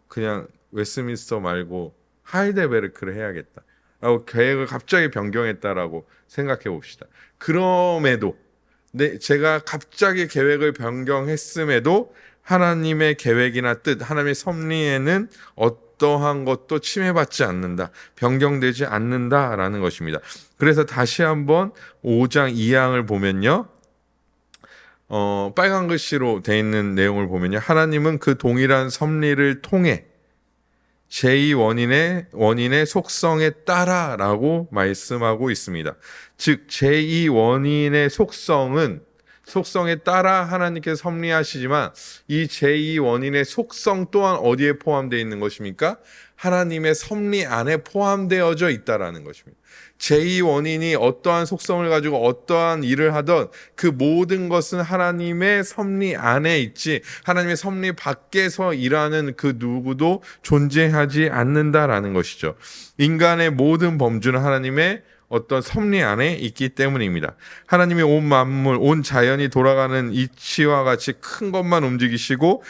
Speaker 1: 그냥 웨스민스터 말고 하이델베르크를 해야겠다 라고 계획을 갑자기 변경했다라고 생각해 봅시다. 그럼에도 제가 갑자기 계획을 변경했음에도 하나님의 계획이나 뜻, 하나님의 섭리에는 어떠한 것도 침해받지 않는다, 변경되지 않는다라는 것입니다. 그래서 다시 한번 5장 2항을 보면요. 빨간 글씨로 되어 있는 내용을 보면요. 하나님은 그 동일한 섭리를 통해 제2 원인의 속성에 따라라고 말씀하고 있습니다. 즉 제2 원인의 속성에 따라 하나님께서 섭리하시지만 이 제2 원인의 속성 또한 어디에 포함되어 있는 것입니까? 하나님의 섭리 안에 포함되어져 있다라는 것입니다. 제2 원인이 어떠한 속성을 가지고 어떠한 일을 하던 그 모든 것은 하나님의 섭리 안에 있지 하나님의 섭리 밖에서 일하는 그 누구도 존재하지 않는다라는 것이죠. 인간의 모든 범주는 하나님의 어떤 섭리 안에 있기 때문입니다. 하나님이 온 만물, 온 자연이 돌아가는 이치와 같이 큰 것만 움직이시고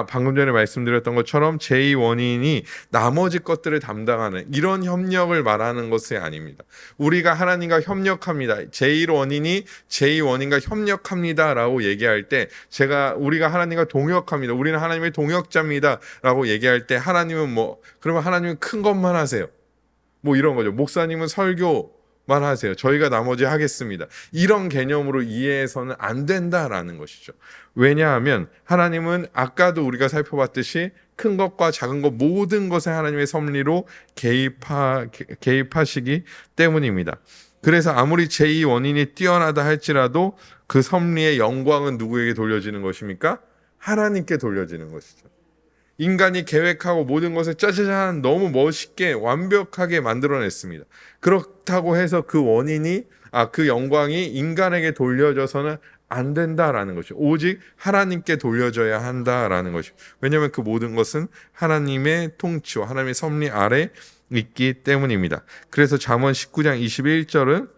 Speaker 1: 방금 전에 말씀드렸던 것처럼 제2 원인이 나머지 것들을 담당하는 이런 협력을 말하는 것이 아닙니다. 우리가 하나님과 협력합니다. 제1 원인이 제2 원인과 협력합니다라고 얘기할 때 우리가 하나님과 동역합니다. 우리는 하나님의 동역자입니다라고 얘기할 때 하나님은 그러면 하나님은 큰 것만 하세요. 이런 거죠. 목사님은 설교만 하세요. 저희가 나머지 하겠습니다. 이런 개념으로 이해해서는 안 된다라는 것이죠. 왜냐하면 하나님은 아까도 우리가 살펴봤듯이 큰 것과 작은 것 모든 것에 하나님의 섭리로 개입하시기 때문입니다. 그래서 아무리 제2 원인이 뛰어나다 할지라도 그 섭리의 영광은 누구에게 돌려지는 것입니까? 하나님께 돌려지는 것이죠. 인간이 계획하고 모든 것을 짜자잔 너무 멋있게 완벽하게 만들어냈습니다. 그렇다고 해서 그 영광이 인간에게 돌려져서는 안 된다라는 것이죠. 오직 하나님께 돌려져야 한다라는 것이죠. 왜냐하면 그 모든 것은 하나님의 통치와 하나님의 섭리 아래 있기 때문입니다. 그래서 잠언 19장 21절은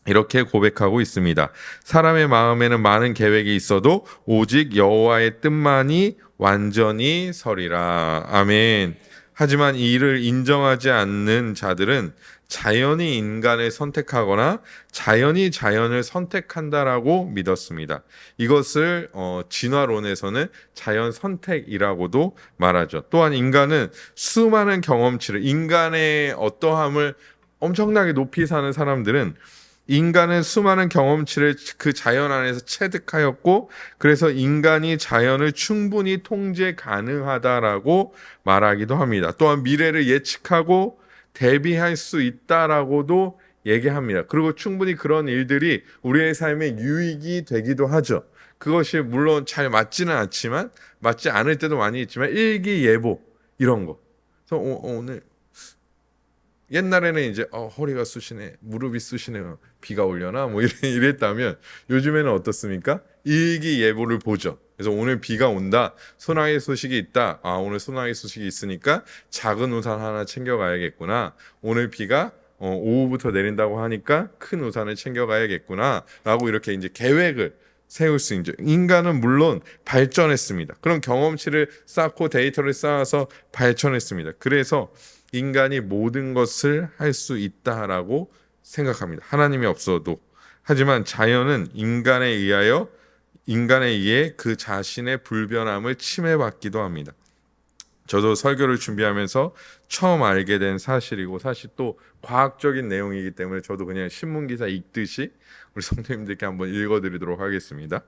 Speaker 1: 이렇게 고백하고 있습니다. 사람의 마음에는 많은 계획이 있어도 오직 여호와의 뜻만이 완전히 서리라. 아멘. 하지만 이 일을 인정하지 않는 자들은 자연이 인간을 선택하거나 자연이 자연을 선택한다라고 믿었습니다. 이것을 진화론에서는 자연 선택이라고도 말하죠. 또한 인간은 수많은 경험치를 인간의 어떠함을 엄청나게 높이 사는 사람들은 인간은 수많은 경험치를 그 자연 안에서 체득하였고 그래서 인간이 자연을 충분히 통제 가능하다라고 말하기도 합니다. 또한 미래를 예측하고 대비할 수 있다라고도 얘기합니다. 그리고 충분히 그런 일들이 우리의 삶에 유익이 되기도 하죠. 그것이 물론 잘 맞지는 않지만 맞지 않을 때도 많이 있지만 일기예보 이런 거. 그래서 오늘 옛날에는 이제 허리가 쑤시네, 무릎이 쑤시네, 비가 오려나 뭐 이랬다면 요즘에는 어떻습니까? 일기예보를 보죠. 그래서 오늘 비가 온다, 소나기 소식이 있다. 아, 오늘 소나기 소식이 있으니까 작은 우산 하나 챙겨가야겠구나. 오늘 비가 오후부터 내린다고 하니까 큰 우산을 챙겨가야겠구나라고 이렇게 이제 계획을 세울 수 있죠. 인간은 물론 발전했습니다. 그런 경험치를 쌓고 데이터를 쌓아서 발전했습니다. 그래서 인간이 모든 것을 할 수 있다라고 생각합니다. 하나님이 없어도. 하지만 자연은 인간에 의해 그 자신의 불변함을 침해받기도 합니다. 저도 설교를 준비하면서 처음 알게 된 사실이고, 사실 또 과학적인 내용이기 때문에 저도 그냥 신문 기사 읽듯이 우리 성도님들께 한번 읽어드리도록 하겠습니다.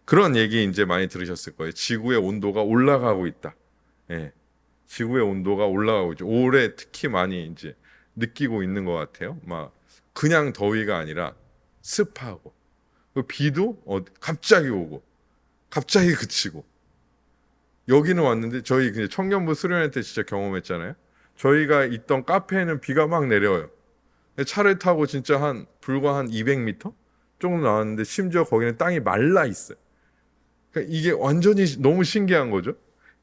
Speaker 1: 그런 얘기 이제 많이 들으셨을 거예요. 지구의 온도가 올라가고 있다. 예. 지구의 온도가 올라가고 있죠. 올해 특히 많이 이제 느끼고 있는 것 같아요. 막 그냥 더위가 아니라 습하고, 비도 갑자기 오고 갑자기 그치고. 여기는 왔는데 저희 그냥 청년부 수련회 때 진짜 경험했잖아요. 저희가 있던 카페에는 비가 막 내려요. 차를 타고 진짜 불과 한 200m 조금 나왔는데 심지어 거기는 땅이 말라 있어요. 그러니까 이게 완전히 너무 신기한 거죠.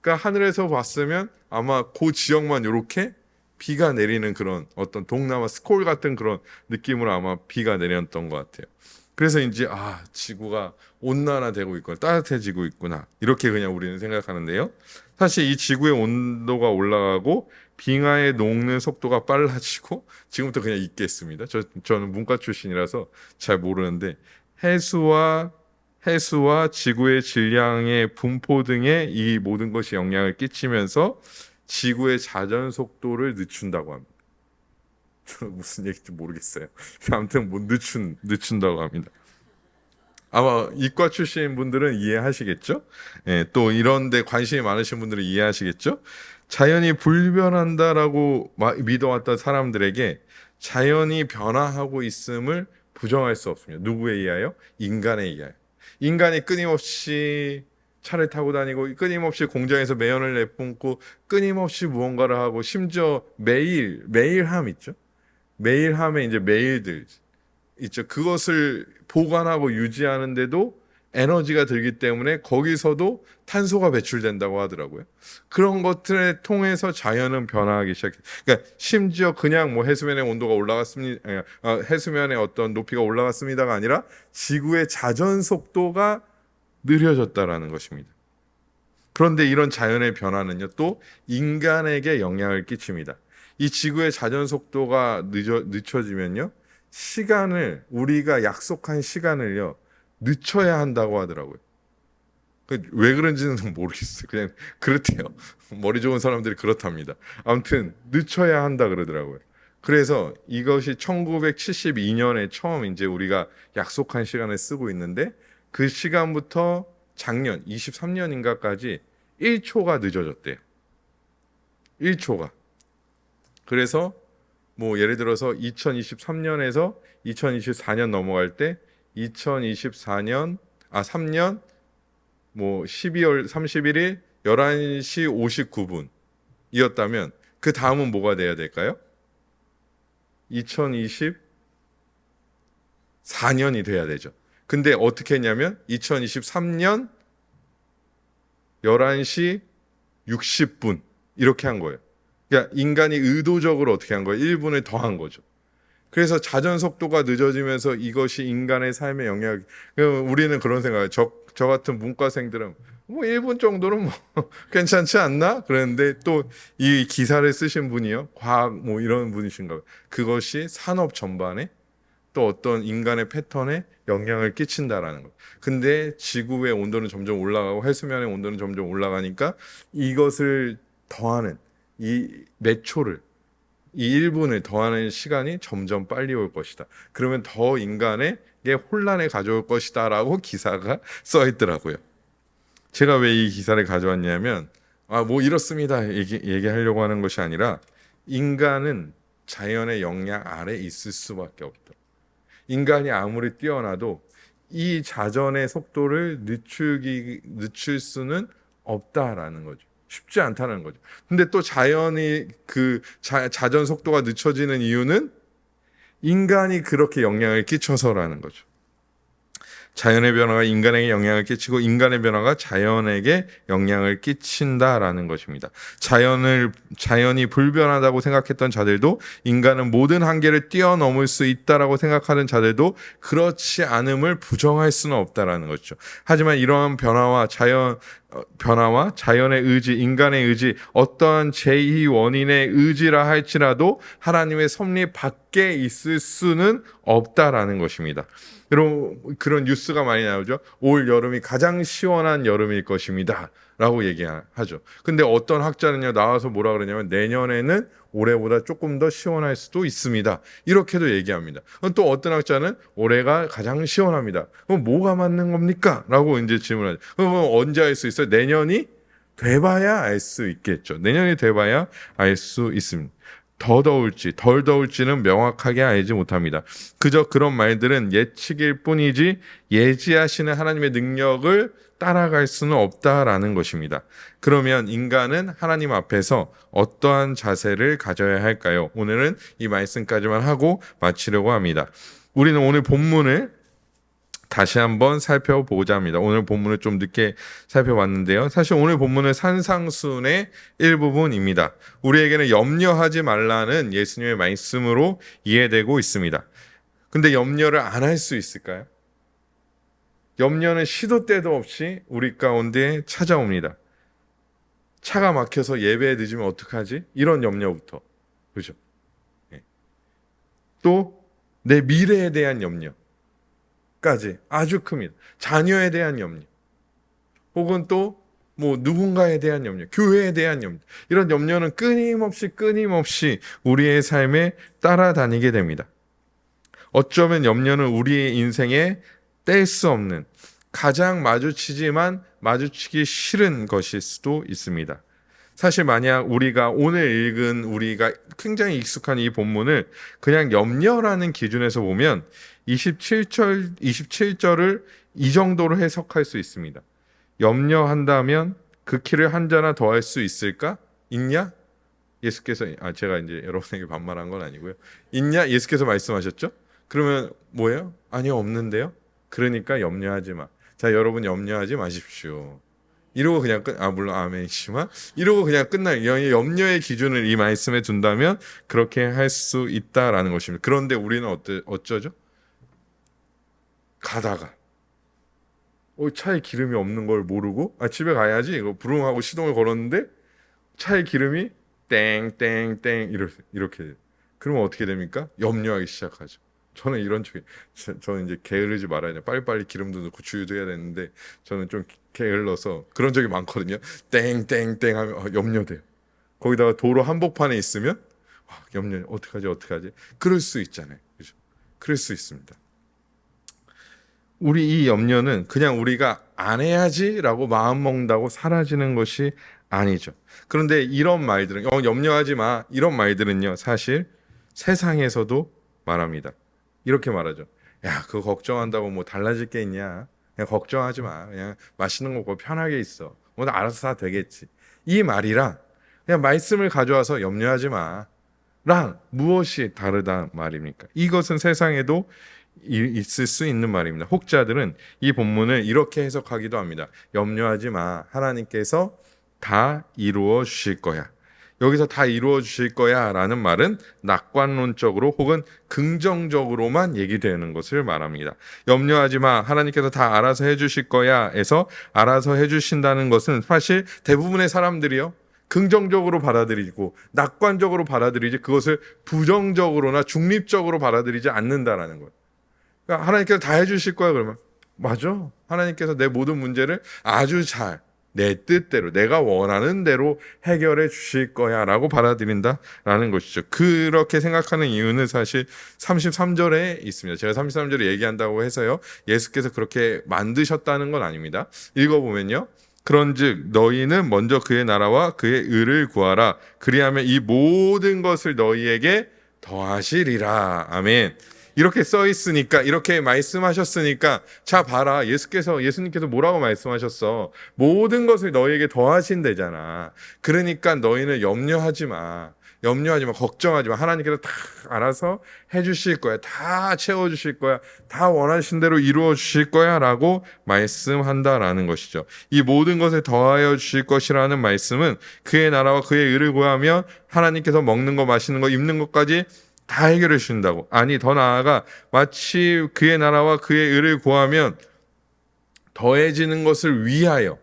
Speaker 1: 그러니까 하늘에서 봤으면 아마 그 지역만 이렇게 비가 내리는 그런 어떤 동남아 스콜 같은 그런 느낌으로 아마 비가 내렸던 것 같아요. 그래서 이제 지구가 온난화되고 있구나, 따뜻해지고 있구나, 이렇게 그냥 우리는 생각하는데요. 사실 이 지구의 온도가 올라가고 빙하의 녹는 속도가 빨라지고, 지금부터 그냥 읽겠습니다. 저는 문과 출신이라서 잘 모르는데, 해수와 지구의 질량의 분포 등의 이 모든 것이 영향을 끼치면서 지구의 자전 속도를 늦춘다고 합니다. 무슨 얘기인지 모르겠어요. 아무튼 뭐 늦춘다고 합니다. 아마 이과 출신 분들은 이해하시겠죠? 예, 또 이런 데 관심이 많으신 분들은 이해하시겠죠? 자연이 불변한다라고 믿어왔던 사람들에게 자연이 변화하고 있음을 부정할 수 없습니다. 누구에 의하여? 인간에 의하여. 인간이 끊임없이 차를 타고 다니고, 끊임없이 공장에서 매연을 내뿜고, 끊임없이 무언가를 하고, 심지어 매일함 있죠? 매일함에 이제 매일들 있죠. 그것을 보관하고 유지하는데도 에너지가 들기 때문에 거기서도 탄소가 배출된다고 하더라고요. 그런 것들을 통해서 자연은 변화하기 시작해요. 그러니까 심지어 그냥 뭐 해수면의 온도가 올라갔습니다, 해수면의 어떤 높이가 올라갔습니다가 아니라 지구의 자전 속도가 느려졌다라는 것입니다. 그런데 이런 자연의 변화는요, 또 인간에게 영향을 끼칩니다. 이 지구의 자전 속도가 늦춰지면요, 우리가 약속한 시간을요, 늦춰야 한다고 하더라고요. 왜 그런지는 모르겠어요. 그냥 그렇대요. 머리 좋은 사람들이 그렇답니다. 아무튼 늦춰야 한다 그러더라고요. 그래서 이것이 1972년에 처음 이제 우리가 약속한 시간을 쓰고 있는데, 그 시간부터 작년 23년인가까지 1초가 늦어졌대요. 1초가. 그래서 뭐 예를 들어서 2023년에서 2024년 넘어갈 때 3년 뭐 12월 31일 11시 59분이었다면 그 다음은 뭐가 돼야 될까요? 2024년이 돼야 되죠. 근데 어떻게 했냐면 2023년 11시 60분 이렇게 한 거예요. 그러니까 인간이 의도적으로 어떻게 한 거예요? 1분을 더 한 거죠. 그래서 자전 속도가 늦어지면서 이것이 인간의 삶에 영향을, 우리는 그런 생각을, 저 같은 문과생들은 뭐 1분 정도는 뭐 괜찮지 않나? 그랬는데 또 이 기사를 쓰신 분이요, 과학 뭐 이런 분이신가 봐요. 그것이 산업 전반에 또 어떤 인간의 패턴에 영향을 끼친다라는 거. 근데 지구의 온도는 점점 올라가고 해수면의 온도는 점점 올라가니까 이것을 더하는 몇 초를, 이 1분을 더하는 시간이 점점 빨리 올 것이다. 그러면 더 인간에게 혼란을 가져올 것이다 라고 기사가 써 있더라고요. 제가 왜 이 기사를 가져왔냐면 뭐 이렇습니다 얘기하려고 하는 것이 아니라, 인간은 자연의 영향 아래 있을 수밖에 없다. 인간이 아무리 뛰어나도 이 자전의 속도를 늦출 수는 없다라는 거죠. 쉽지 않다는 거죠. 근데 또 자연이 그 자전 속도가 늦춰지는 이유는 인간이 그렇게 영향을 끼쳐서라는 거죠. 자연의 변화가 인간에게 영향을 끼치고 인간의 변화가 자연에게 영향을 끼친다라는 것입니다. 자연이 불변하다고 생각했던 자들도, 인간은 모든 한계를 뛰어넘을 수 있다라고 생각하는 자들도 그렇지 않음을 부정할 수는 없다라는 것이죠. 하지만 이러한 변화와 자연의 의지, 인간의 의지, 어떠한 제2 원인의 의지라 할지라도 하나님의 섭리 밖에 있을 수는 없다라는 것입니다. 그런 뉴스가 많이 나오죠. 올 여름이 가장 시원한 여름일 것입니다 라고 얘기하죠. 근데 어떤 학자는요, 나와서 뭐라 그러냐면 내년에는 올해보다 조금 더 시원할 수도 있습니다, 이렇게도 얘기합니다. 또 어떤 학자는 올해가 가장 시원합니다. 그럼 뭐가 맞는 겁니까? 라고 이제 질문하죠. 그럼 언제 알 수 있어요? 내년이 돼봐야 알 수 있겠죠. 내년이 돼봐야 알 수 있습니다. 더 더울지 덜 더울지는 명확하게 알지 못합니다. 그저 그런 말들은 예측일 뿐이지 예지하시는 하나님의 능력을 따라갈 수는 없다라는 것입니다. 그러면 인간은 하나님 앞에서 어떠한 자세를 가져야 할까요? 오늘은 이 말씀까지만 하고 마치려고 합니다. 우리는 오늘 본문을 다시 한번 살펴보고자 합니다. 오늘 본문을 좀 늦게 살펴봤는데요. 사실 오늘 본문은 산상순의 일부분입니다. 우리에게는 염려하지 말라는 예수님의 말씀으로 이해되고 있습니다. 근데 염려를 안 할 수 있을까요? 염려는 시도 때도 없이 우리 가운데 찾아옵니다. 차가 막혀서 예배에 늦으면 어떡하지? 이런 염려부터. 그죠? 또 내 미래에 대한 염려 까지 아주 큽니다. 자녀에 대한 염려, 혹은 또 뭐 누군가에 대한 염려, 교회에 대한 염려, 이런 염려는 끊임없이 우리의 삶에 따라다니게 됩니다. 어쩌면 염려는 우리의 인생에 뗄 수 없는, 가장 마주치기 싫은 것일 수도 있습니다. 사실 만약 우리가 오늘 읽은, 우리가 굉장히 익숙한 이 본문을 그냥 염려라는 기준에서 보면 27절을 이 정도로 해석할 수 있습니다. 염려한다면 그 키를 한 자나 더 할 수 있을까? 있냐? 예수께서, 제가 이제 여러분에게 반말한 건 아니고요. 있냐? 예수께서 말씀하셨죠? 그러면 뭐예요? 아니요, 없는데요? 그러니까 염려하지 마. 자, 여러분 염려하지 마십시오. 이러고 그냥 물론 아멘이지만 이러고 그냥 끝나요. 염려의 기준을 이 말씀에 둔다면 그렇게 할 수 있다라는 것입니다. 그런데 우리는 어쩌죠? 가다가 차에 기름이 없는 걸 모르고 집에 가야지 이거 부릉하고 시동을 걸었는데 차에 기름이 땡땡땡 이렇게, 그러면 어떻게 됩니까? 염려하기 시작하죠. 저는 저는 이제 게으르지 말아야 돼요. 빨리빨리 기름도 넣고 주유도 해야 되는데 저는 좀 게을러서 그런 적이 많거든요. 땡땡땡 하면 염려돼요. 거기다가 도로 한복판에 있으면 염려, 어떡하지? 그럴 수 있잖아요. 그죠? 그럴 수 있습니다. 우리 이 염려는 그냥 우리가 안 해야지라고 마음 먹는다고 사라지는 것이 아니죠. 그런데 이런 말들은 염려하지 마, 이런 말들은요, 사실 세상에서도 말합니다. 이렇게 말하죠. 야, 그거 걱정한다고 뭐 달라질 게 있냐? 그냥 걱정하지 마. 그냥 맛있는 거 먹고 편하게 있어. 뭐 알아서 다 되겠지. 이 말이랑 그냥 말씀을 가져와서 염려하지 마 랑 무엇이 다르다 말입니까? 이것은 세상에도 있을 수 있는 말입니다. 혹자들은 이 본문을 이렇게 해석하기도 합니다. 염려하지 마. 하나님께서 다 이루어 주실 거야. 여기서 다 이루어 주실 거야 라는 말은 낙관론적으로 혹은 긍정적으로만 얘기되는 것을 말합니다. 염려하지 마, 하나님께서 다 알아서 해주실 거야 에서 알아서 해주신다는 것은 사실 대부분의 사람들이요, 긍정적으로 받아들이고 낙관적으로 받아들이지 그것을 부정적으로나 중립적으로 받아들이지 않는다라는 거예요. 그러니까 하나님께서 다 해주실 거야 그러면 맞아, 하나님께서 내 모든 문제를 아주 잘 내 뜻대로 내가 원하는 대로 해결해 주실 거야 라고 받아들인다라는 것이죠. 그렇게 생각하는 이유는 사실 33절에 있습니다. 제가 33절에 얘기한다고 해서요, 예수께서 그렇게 만드셨다는 건 아닙니다. 읽어보면요, 그런즉 너희는 먼저 그의 나라와 그의 의를 구하라. 그리하면 이 모든 것을 너희에게 더하시리라. 아멘. 이렇게 써 있으니까, 이렇게 말씀하셨으니까, 자 봐라, 예수님께서 뭐라고 말씀하셨어? 모든 것을 너희에게 더하신대잖아. 그러니까 너희는 염려하지 마. 걱정하지 마. 하나님께서 다 알아서 해주실 거야. 다 채워주실 거야. 다 원하신 대로 이루어 주실 거야. 라고 말씀한다라는 것이죠. 이 모든 것을 더하여 주실 것이라는 말씀은 그의 나라와 그의 의를 구하면 하나님께서 먹는 거, 마시는 거, 입는 것까지 다 해결해 주신다고. 아니, 더 나아가 마치 그의 나라와 그의 의를 구하면 더해지는 것을 위하여.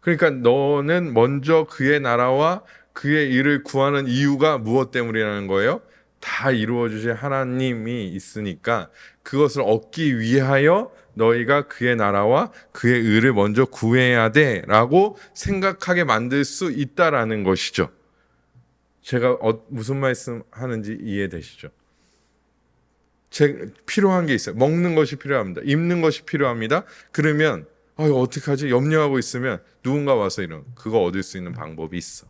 Speaker 1: 그러니까 너는 먼저 그의 나라와 그의 일을 구하는 이유가 무엇 때문이라는 거예요? 다 이루어 주실 하나님이 있으니까 그것을 얻기 위하여 너희가 그의 나라와 그의 의를 먼저 구해야 돼라고 생각하게 만들 수 있다라는 것이죠. 제가 무슨 말씀 하는지 이해되시죠? 필요한 게 있어요. 먹는 것이 필요합니다. 입는 것이 필요합니다. 그러면 어떡하지? 염려하고 있으면 누군가 와서 그거 얻을 수 있는 방법이 있어.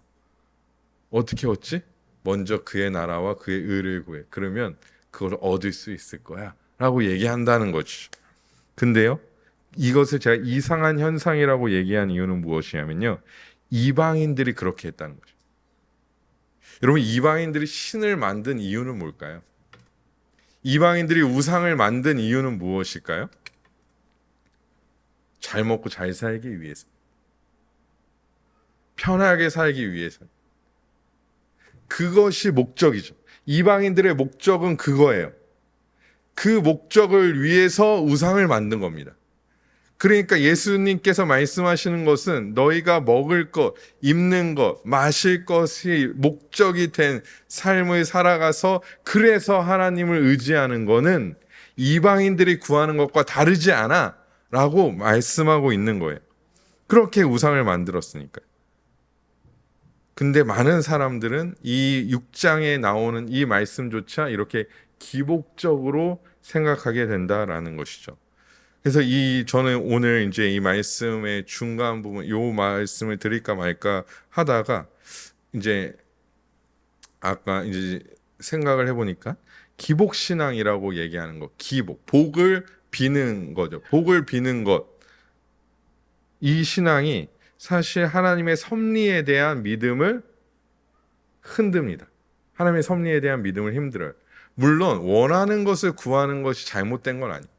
Speaker 1: 어떻게 얻지? 먼저 그의 나라와 그의 의를 구해. 그러면 그걸 얻을 수 있을 거야 라고 얘기한다는 거죠. 근데요, 이것을 제가 이상한 현상이라고 얘기한 이유는 무엇이냐면요, 이방인들이 그렇게 했다는 거죠. 여러분, 이방인들이 신을 만든 이유는 뭘까요? 이방인들이 우상을 만든 이유는 무엇일까요? 잘 먹고 잘 살기 위해서, 편하게 살기 위해서. 그것이 목적이죠. 이방인들의 목적은 그거예요. 그 목적을 위해서 우상을 만든 겁니다. 그러니까 예수님께서 말씀하시는 것은 너희가 먹을 것, 입는 것, 마실 것이 목적이 된 삶을 살아가서 그래서 하나님을 의지하는 것은 이방인들이 구하는 것과 다르지 않아 라고 말씀하고 있는 거예요. 그렇게 우상을 만들었으니까요. 근데 많은 사람들은 이 6장에 나오는 이 말씀조차 이렇게 기복적으로 생각하게 된다라는 것이죠. 그래서 저는 오늘 이제 이 말씀의 중간 부분, 요 말씀을 드릴까 말까 하다가 이제 아까 이제 생각을 해보니까 기복신앙이라고 얘기하는 것, 복을 비는 거죠. 복을 비는 것. 이 신앙이 사실 하나님의 섭리에 대한 믿음을 흔듭니다. 하나님의 섭리에 대한 믿음을 힘들어요. 물론 원하는 것을 구하는 것이 잘못된 건 아니에요.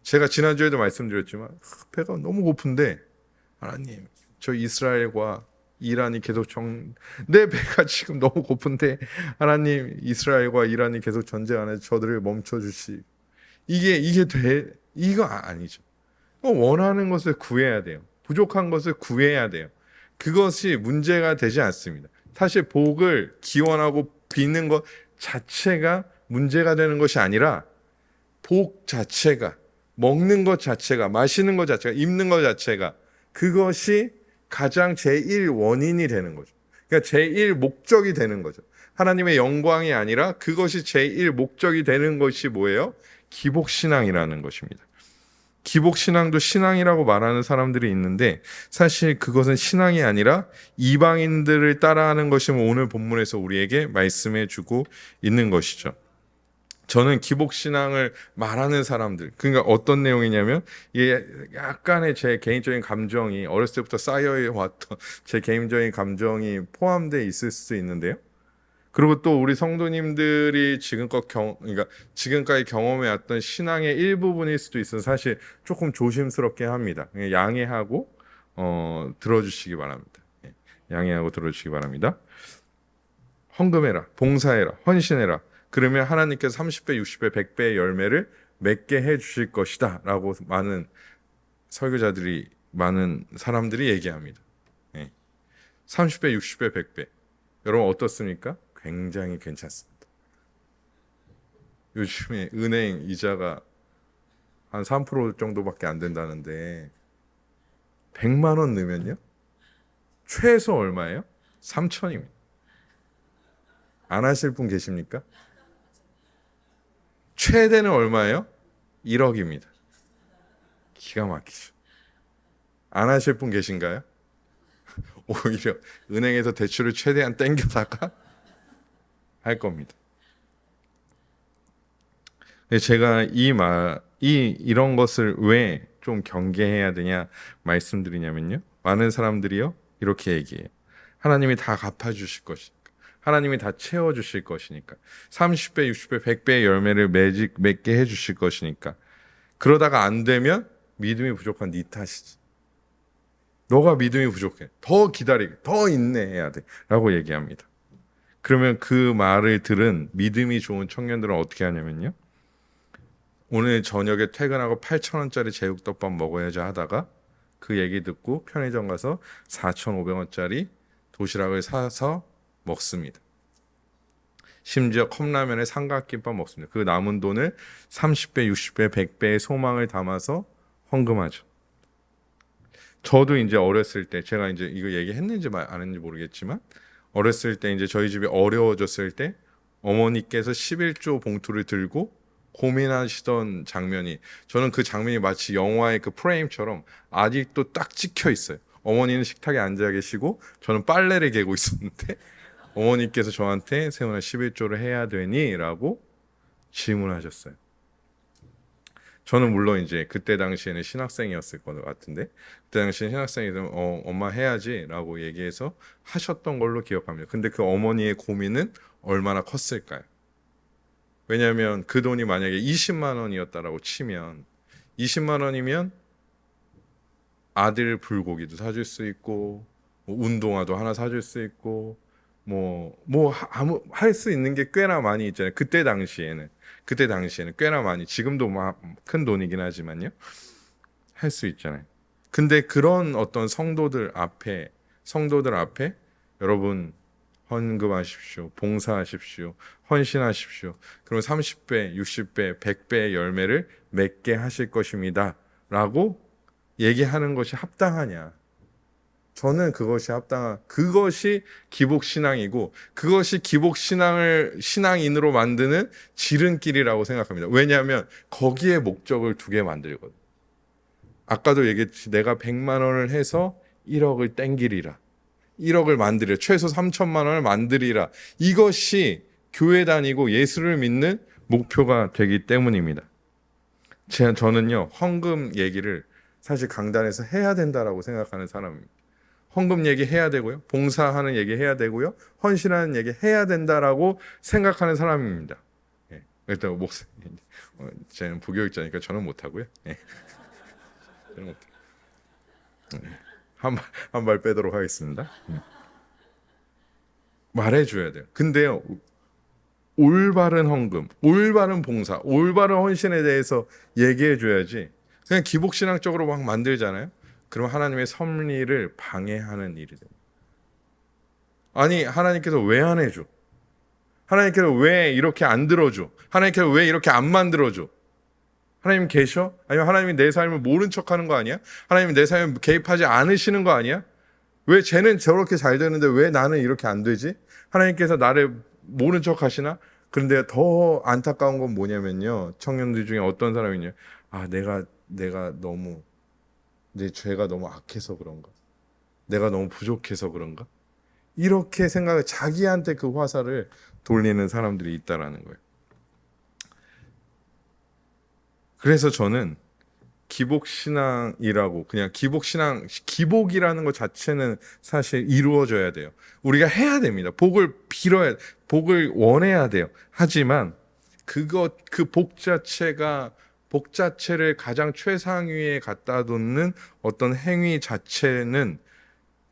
Speaker 1: 제가 지난주에도 말씀드렸지만 배가 너무 고픈데 하나님, 저 이스라엘과 이란이 계속 내 배가 지금 너무 고픈데 하나님, 이스라엘과 이란이 계속 전쟁하는 저들을 멈춰주시. 이게 돼? 이거 아니죠. 원하는 것을 구해야 돼요. 부족한 것을 구해야 돼요. 그것이 문제가 되지 않습니다. 사실 복을 기원하고 비는 것 자체가 문제가 되는 것이 아니라 복 자체가, 먹는 것 자체가, 마시는 것 자체가, 입는 것 자체가, 그것이 가장 제1 원인이 되는 거죠. 그러니까 제1 목적이 되는 거죠. 하나님의 영광이 아니라 그것이 제1 목적이 되는 것이 뭐예요? 기복신앙이라는 것입니다. 기복신앙도 신앙이라고 말하는 사람들이 있는데 사실 그것은 신앙이 아니라 이방인들을 따라하는 것이 오늘 본문에서 우리에게 말씀해 주고 있는 것이죠. 저는 기복신앙을 말하는 사람들, 그러니까 어떤 내용이냐면 이게 약간의 제 개인적인 감정이 어렸을 때부터 쌓여왔던 제 개인적인 감정이 포함되어 있을 수 있는데요. 그리고 또 우리 성도님들이 그러니까 지금까지 경험해왔던 신앙의 일부분일 수도 있어서 사실 조금 조심스럽게 합니다. 양해하고 들어주시기 바랍니다. 양해하고 들어주시기 바랍니다. 헌금해라, 봉사해라, 헌신해라. 그러면 하나님께서 30배, 60배, 100배의 열매를 맺게 해주실 것이다 라고 많은 설교자들이, 많은 사람들이 얘기합니다. 30배, 60배, 100배. 여러분 어떻습니까? 굉장히 괜찮습니다. 요즘에 은행 이자가 한 3% 정도밖에 안 된다는데 100만 원 넣으면요? 최소 얼마예요? 3천입니다. 안 하실 분 계십니까? 최대는 얼마예요? 1억입니다. 기가 막히죠. 안 하실 분 계신가요? 오히려 은행에서 대출을 최대한 땡겨다가 할 겁니다. 근데 제가 이런 것을 왜 좀 경계해야 되냐 말씀드리냐면요. 많은 사람들이요. 이렇게 얘기해요. 하나님이 다 갚아주실 것이니까. 하나님이 다 채워주실 것이니까. 30배, 60배, 100배의 열매를 맺게 해주실 것이니까. 그러다가 안 되면 믿음이 부족한 네 탓이지. 너가 믿음이 부족해. 더 기다리고 더 인내해야 돼. 라고 얘기합니다. 그러면 그 말을 들은 믿음이 좋은 청년들은 어떻게 하냐면요. 오늘 저녁에 퇴근하고 8,000원짜리 제육덮밥 먹어야지 하다가 그 얘기 듣고 편의점 가서 4,500원짜리 도시락을 사서 먹습니다. 심지어 컵라면에 삼각김밥 먹습니다. 그 남은 돈을 30배, 60배, 100배의 소망을 담아서 헌금하죠. 저도 이제 어렸을 때 제가 이제 이거 얘기했는지 안 했는지 모르겠지만 어렸을 때 이제 저희 집이 어려워졌을 때 어머니께서 11조 봉투를 들고 고민하시던 장면이 저는 그 장면이 마치 영화의 그 프레임처럼 아직도 딱 찍혀 있어요. 어머니는 식탁에 앉아 계시고 저는 빨래를 개고 있었는데 어머니께서 저한테 세훈아 11조를 해야 되니? 라고 질문하셨어요. 저는 물론 이제 그때 당시에는 신학생이었을 것 같은데 그때 당시에 신학생이면 엄마 해야지 라고 얘기해서 하셨던 걸로 기억합니다. 근데 그 어머니의 고민은 얼마나 컸을까요? 왜냐하면 그 돈이 만약에 20만 원이었다라고 치면 20만 원이면 아들 불고기도 사줄 수 있고 뭐 운동화도 하나 사줄 수 있고 아무 할 수 있는 게 꽤나 많이 있잖아요. 그때 당시에는 꽤나 많이 지금도 큰 돈이긴 하지만요. 할 수 있잖아요. 근데 그런 어떤 성도들 앞에 여러분 헌금하십시오. 봉사하십시오. 헌신하십시오. 그럼 30배, 60배, 100배의 열매를 맺게 하실 것입니다. 라고 얘기하는 것이 합당하냐? 저는 그것이 기복신앙이고 그것이 신앙인으로 만드는 지름길이라고 생각합니다. 왜냐하면 거기에 목적을 두게 만들거든요. 아까도 얘기했듯이 내가 100만 원을 해서 1억을 땡기리라. 1억을 만들리라. 최소 3천만 원을 만들리라. 이것이 교회 다니고 예수를 믿는 목표가 되기 때문입니다. 저는요, 헌금 얘기를 사실 강단에서 해야 된다라고 생각하는 사람입니다. 헌금 얘기 해야 되고요. 봉사하는 얘기 해야 되고요. 헌신하는 얘기 해야 된다라고 생각하는 사람입니다. 예. 일단 저는 부교육자니까 저는 못하고요. 예. 저는 못해요. 한 발 빼도록 하겠습니다. 말해줘야 돼요. 근데요, 올바른 헌금, 올바른 봉사, 올바른 헌신에 대해서 얘기해줘야지. 그냥 기복신앙적으로 막 만들잖아요. 그럼 하나님의 섭리를 방해하는 일이 됩니다. 아니, 하나님께서 왜 안 해줘? 하나님께서 왜 이렇게 안 들어줘? 하나님께서 왜 이렇게 안 만들어줘? 하나님 계셔? 아니면 하나님이 내 삶을 모른 척하는 거 아니야? 하나님이 내 삶에 개입하지 않으시는 거 아니야? 왜 쟤는 저렇게 잘 되는데 왜 나는 이렇게 안 되지? 하나님께서 나를 모른 척 하시나? 그런데 더 안타까운 건 뭐냐면요. 청년들 중에 어떤 사람이냐? 내가 너무 내 죄가 너무 악해서 그런가? 내가 너무 부족해서 그런가? 이렇게 자기한테 그 화살을 돌리는 사람들이 있다라는 거예요. 그래서 저는 기복신앙이라고 그냥 기복이라는 것 자체는 사실 이루어져야 돼요. 우리가 해야 됩니다. 복을 원해야 돼요. 하지만 그 복 자체를 가장 최상위에 갖다 놓는 어떤 행위 자체는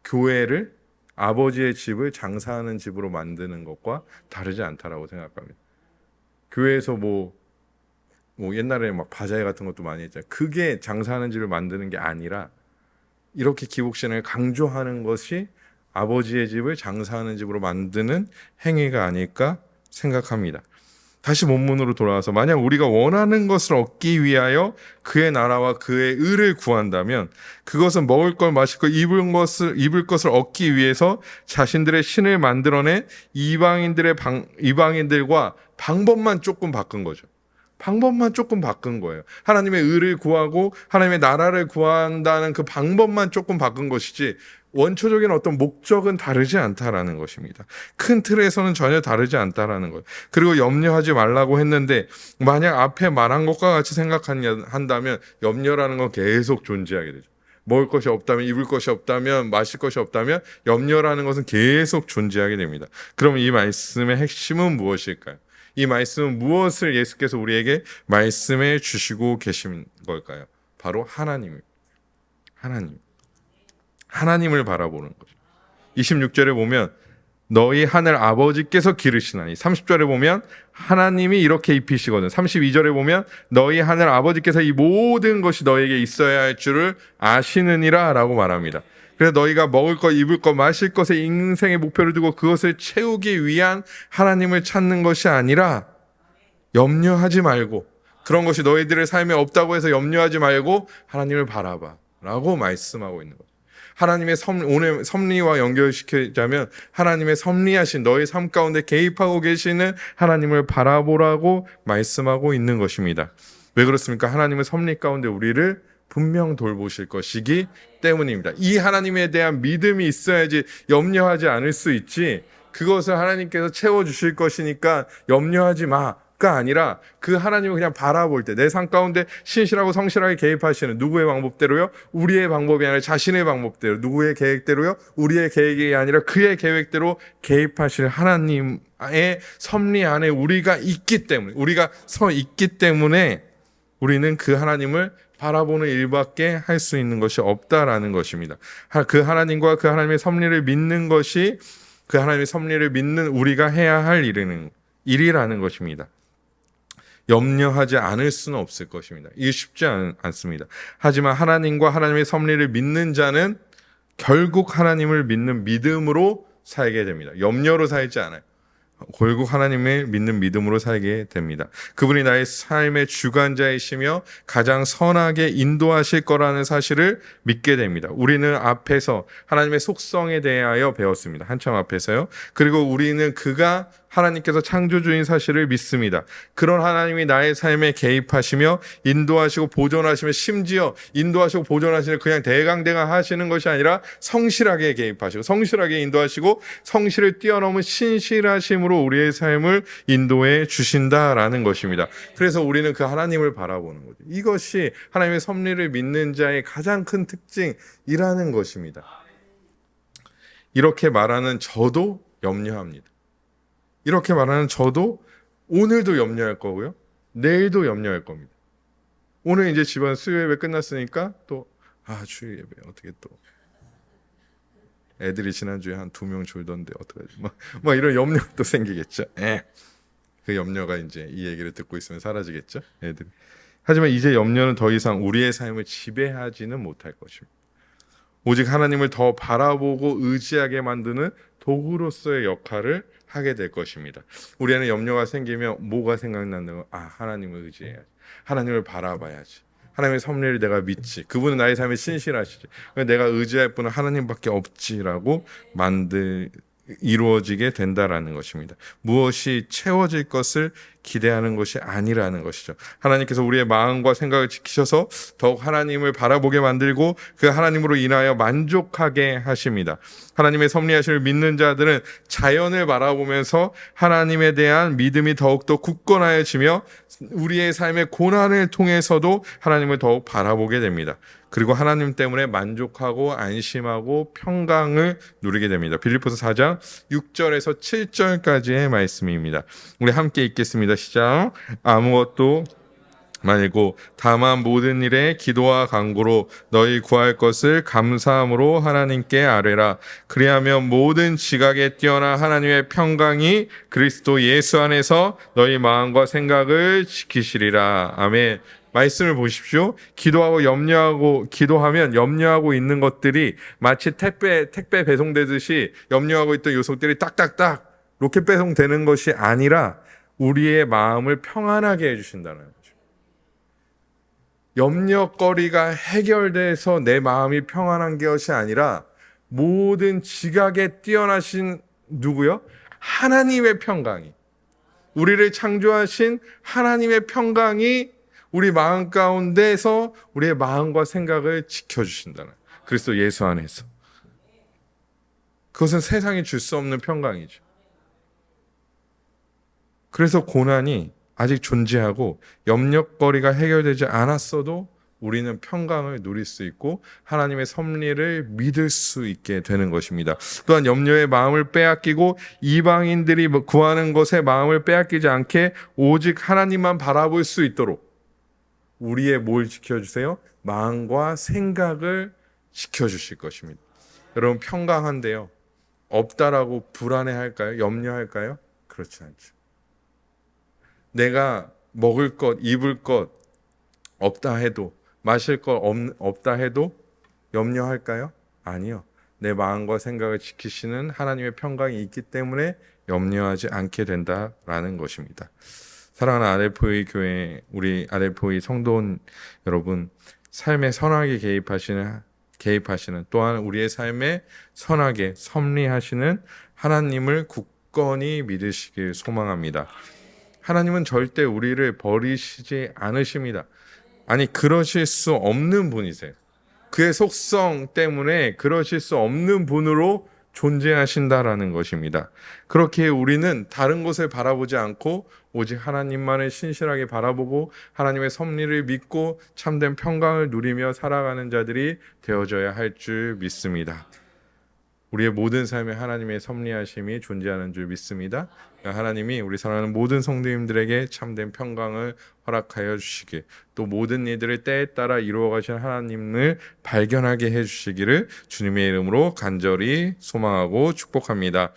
Speaker 1: 교회를 아버지의 집을 장사하는 집으로 만드는 것과 다르지 않다라고 생각합니다. 교회에서 옛날에 막 바자회 같은 것도 많이 했잖아요. 그게 장사하는 집을 만드는 게 아니라 이렇게 기복신을 강조하는 것이 아버지의 집을 장사하는 집으로 만드는 행위가 아닐까 생각합니다. 다시 본문으로 돌아와서 만약 우리가 원하는 것을 얻기 위하여 그의 나라와 그의 의를 구한다면 그것은 먹을 것, 마실 것, 입을 것을 얻기 위해서 자신들의 신을 만들어낸 이방인들과 방법만 조금 바꾼 거죠. 방법만 조금 바꾼 거예요. 하나님의 의를 구하고 하나님의 나라를 구한다는 그 방법만 조금 바꾼 것이지 원초적인 어떤 목적은 다르지 않다라는 것입니다. 큰 틀에서는 전혀 다르지 않다라는 거예요. 그리고 염려하지 말라고 했는데 만약 앞에 말한 것과 같이 생각한다면 염려라는 건 계속 존재하게 되죠. 먹을 것이 없다면, 입을 것이 없다면, 마실 것이 없다면 염려라는 것은 계속 존재하게 됩니다. 그럼 이 말씀의 핵심은 무엇일까요? 이 말씀은 무엇을 예수께서 우리에게 말씀해 주시고 계신 걸까요? 바로 하나님을 바라보는 거죠. 26절에 보면 너희 하늘 아버지께서 기르시나니, 30절에 보면 하나님이 이렇게 입히시거든. 32절에 보면 너희 하늘 아버지께서 이 모든 것이 너에게 있어야 할 줄을 아시느니라 라고 말합니다. 그래서 너희가 먹을 것, 입을 것, 마실 것에 인생의 목표를 두고 그것을 채우기 위한 하나님을 찾는 것이 아니라 염려하지 말고, 그런 것이 너희들의 삶에 없다고 해서 염려하지 말고 하나님을 바라봐 라고 말씀하고 있는 거예요. 하나님의 오늘 섭리와 연결시키자면 하나님의 섭리하신 너의 삶 가운데 개입하고 계시는 하나님을 바라보라고 말씀하고 있는 것입니다. 왜 그렇습니까? 하나님의 섭리 가운데 우리를 분명 돌보실 것이기 때문입니다. 이 하나님에 대한 믿음이 있어야지 염려하지 않을 수 있지, 그것을 하나님께서 채워주실 것이니까 염려하지 마가 아니라 그 하나님을 그냥 바라볼 때 내 삶 가운데 신실하고 성실하게 개입하시는, 누구의 방법대로요? 우리의 방법이 아니라 자신의 방법대로, 누구의 계획대로요? 우리의 계획이 아니라 그의 계획대로 개입하실 하나님의 섭리 안에 우리가 있기 때문에, 우리가 서 있기 때문에 우리는 그 하나님을 바라보는 일밖에 할 수 있는 것이 없다라는 것입니다. 그 하나님과 그 하나님의 섭리를 믿는 것이, 그 하나님의 섭리를 믿는 우리가 해야 할 일이라는 것입니다. 염려하지 않을 수는 없을 것입니다. 이게 쉽지 않습니다. 하지만 하나님과 하나님의 섭리를 믿는 자는 결국 하나님을 믿는 믿음으로 살게 됩니다. 염려로 살지 않아요. 결국 하나님을 믿는 믿음으로 살게 됩니다. 그분이 나의 삶의 주관자이시며 가장 선하게 인도하실 거라는 사실을 믿게 됩니다. 우리는 앞에서 하나님의 속성에 대하여 배웠습니다. 한참 앞에서요. 그리고 우리는 그가 하나님께서 창조주인 사실을 믿습니다. 그런 하나님이 나의 삶에 개입하시며 인도하시고 보존하시며, 심지어 인도하시고 보존하시는 그냥 대강대강 하시는 것이 아니라 성실하게 개입하시고 성실하게 인도하시고 성실을 뛰어넘은 신실하심으로 우리의 삶을 인도해 주신다라는 것입니다. 그래서 우리는 그 하나님을 바라보는 거죠. 이것이 하나님의 섭리를 믿는 자의 가장 큰 특징이라는 것입니다. 이렇게 말하는 저도 염려합니다. 이렇게 말하는 저도 오늘도 염려할 거고요. 내일도 염려할 겁니다. 오늘 이제 집안 수요 예배 끝났으니까 또 주일 예배 어떻게 또 애들이 지난주에 한 2명 졸던데 어떡하지? 막 이런 염려가 또 생기겠죠. 그 염려가 이제 이 얘기를 듣고 있으면 사라지겠죠. 애들이. 하지만 이제 염려는 더 이상 우리의 삶을 지배하지는 못할 것입니다. 오직 하나님을 더 바라보고 의지하게 만드는 도구로서의 역할을 하게 될 것입니다. 우리는 염려가 생기면 뭐가 생각나는 거? 하나님을 의지해야지. 하나님을 바라봐야지. 하나님의 섭리를 내가 믿지. 그분은 나의 삶에 신실하시지. 내가 의지할 분은 하나님밖에 없지라고 이루어지게 된다라는 것입니다. 무엇이 채워질 것을 기대하는 것이 아니라는 것이죠. 하나님께서 우리의 마음과 생각을 지키셔서 더욱 하나님을 바라보게 만들고 그 하나님으로 인하여 만족하게 하십니다. 하나님의 섭리하심을 믿는 자들은 자연을 바라보면서 하나님에 대한 믿음이 더욱더 굳건하여지며 우리의 삶의 고난을 통해서도 하나님을 더욱 바라보게 됩니다. 그리고 하나님 때문에 만족하고 안심하고 평강을 누리게 됩니다. 빌립보서 4장 6절에서 7절까지의 말씀입니다. 우리 함께 읽겠습니다. 시작. 아무것도 말고 다만 모든 일에 기도와 간구로 너희 구할 것을 감사함으로 하나님께 아뢰라. 그리하면 모든 지각에 뛰어난 하나님의 평강이 그리스도 예수 안에서 너희 마음과 생각을 지키시리라. 아멘. 말씀을 보십시오. 기도하면 염려하고 있는 것들이 마치 택배 배송되듯이 염려하고 있던 요소들이 딱딱딱 로켓 배송되는 것이 아니라 우리의 마음을 평안하게 해주신다는 거죠. 염려거리가 해결돼서 내 마음이 평안한 것이 아니라 모든 지각에 뛰어나신 누구요? 하나님의 평강이 우리를 창조하신 하나님의 평강이 우리 마음 가운데서 우리의 마음과 생각을 지켜주신다는, 그리스도 예수 안에서. 그것은 세상이 줄 수 없는 평강이죠. 그래서 고난이 아직 존재하고 염려거리가 해결되지 않았어도 우리는 평강을 누릴 수 있고 하나님의 섭리를 믿을 수 있게 되는 것입니다. 또한 염려의 마음을 빼앗기고 이방인들이 구하는 것에 마음을 빼앗기지 않게 오직 하나님만 바라볼 수 있도록 우리의 뭘 지켜주세요? 마음과 생각을 지켜주실 것입니다. 여러분, 평강한데요, 없다라고 불안해할까요? 염려할까요? 그렇지 않죠. 내가 먹을 것, 입을 것 없다 해도, 마실 것 없다 해도 염려할까요? 아니요. 내 마음과 생각을 지키시는 하나님의 평강이 있기 때문에 염려하지 않게 된다라는 것입니다. 사랑하는 아델포이 교회, 우리 아델포이 성도원 여러분, 삶에 선하게 개입하시는 또한 우리의 삶에 선하게 섭리하시는 하나님을 굳건히 믿으시길 소망합니다. 하나님은 절대 우리를 버리시지 않으십니다. 아니, 그러실 수 없는 분이세요. 그의 속성 때문에 그러실 수 없는 분으로 존재하신다라는 것입니다. 그렇게 우리는 다른 것을 바라보지 않고 오직 하나님만을 신실하게 바라보고 하나님의 섭리를 믿고 참된 평강을 누리며 살아가는 자들이 되어져야 할 줄 믿습니다. 우리의 모든 삶에 하나님의 섭리하심이 존재하는 줄 믿습니다. 하나님이 우리 사랑하는 모든 성도님들에게 참된 평강을 허락하여 주시길, 또 모든 일들을 때에 따라 이루어 가신 하나님을 발견하게 해 주시기를 주님의 이름으로 간절히 소망하고 축복합니다.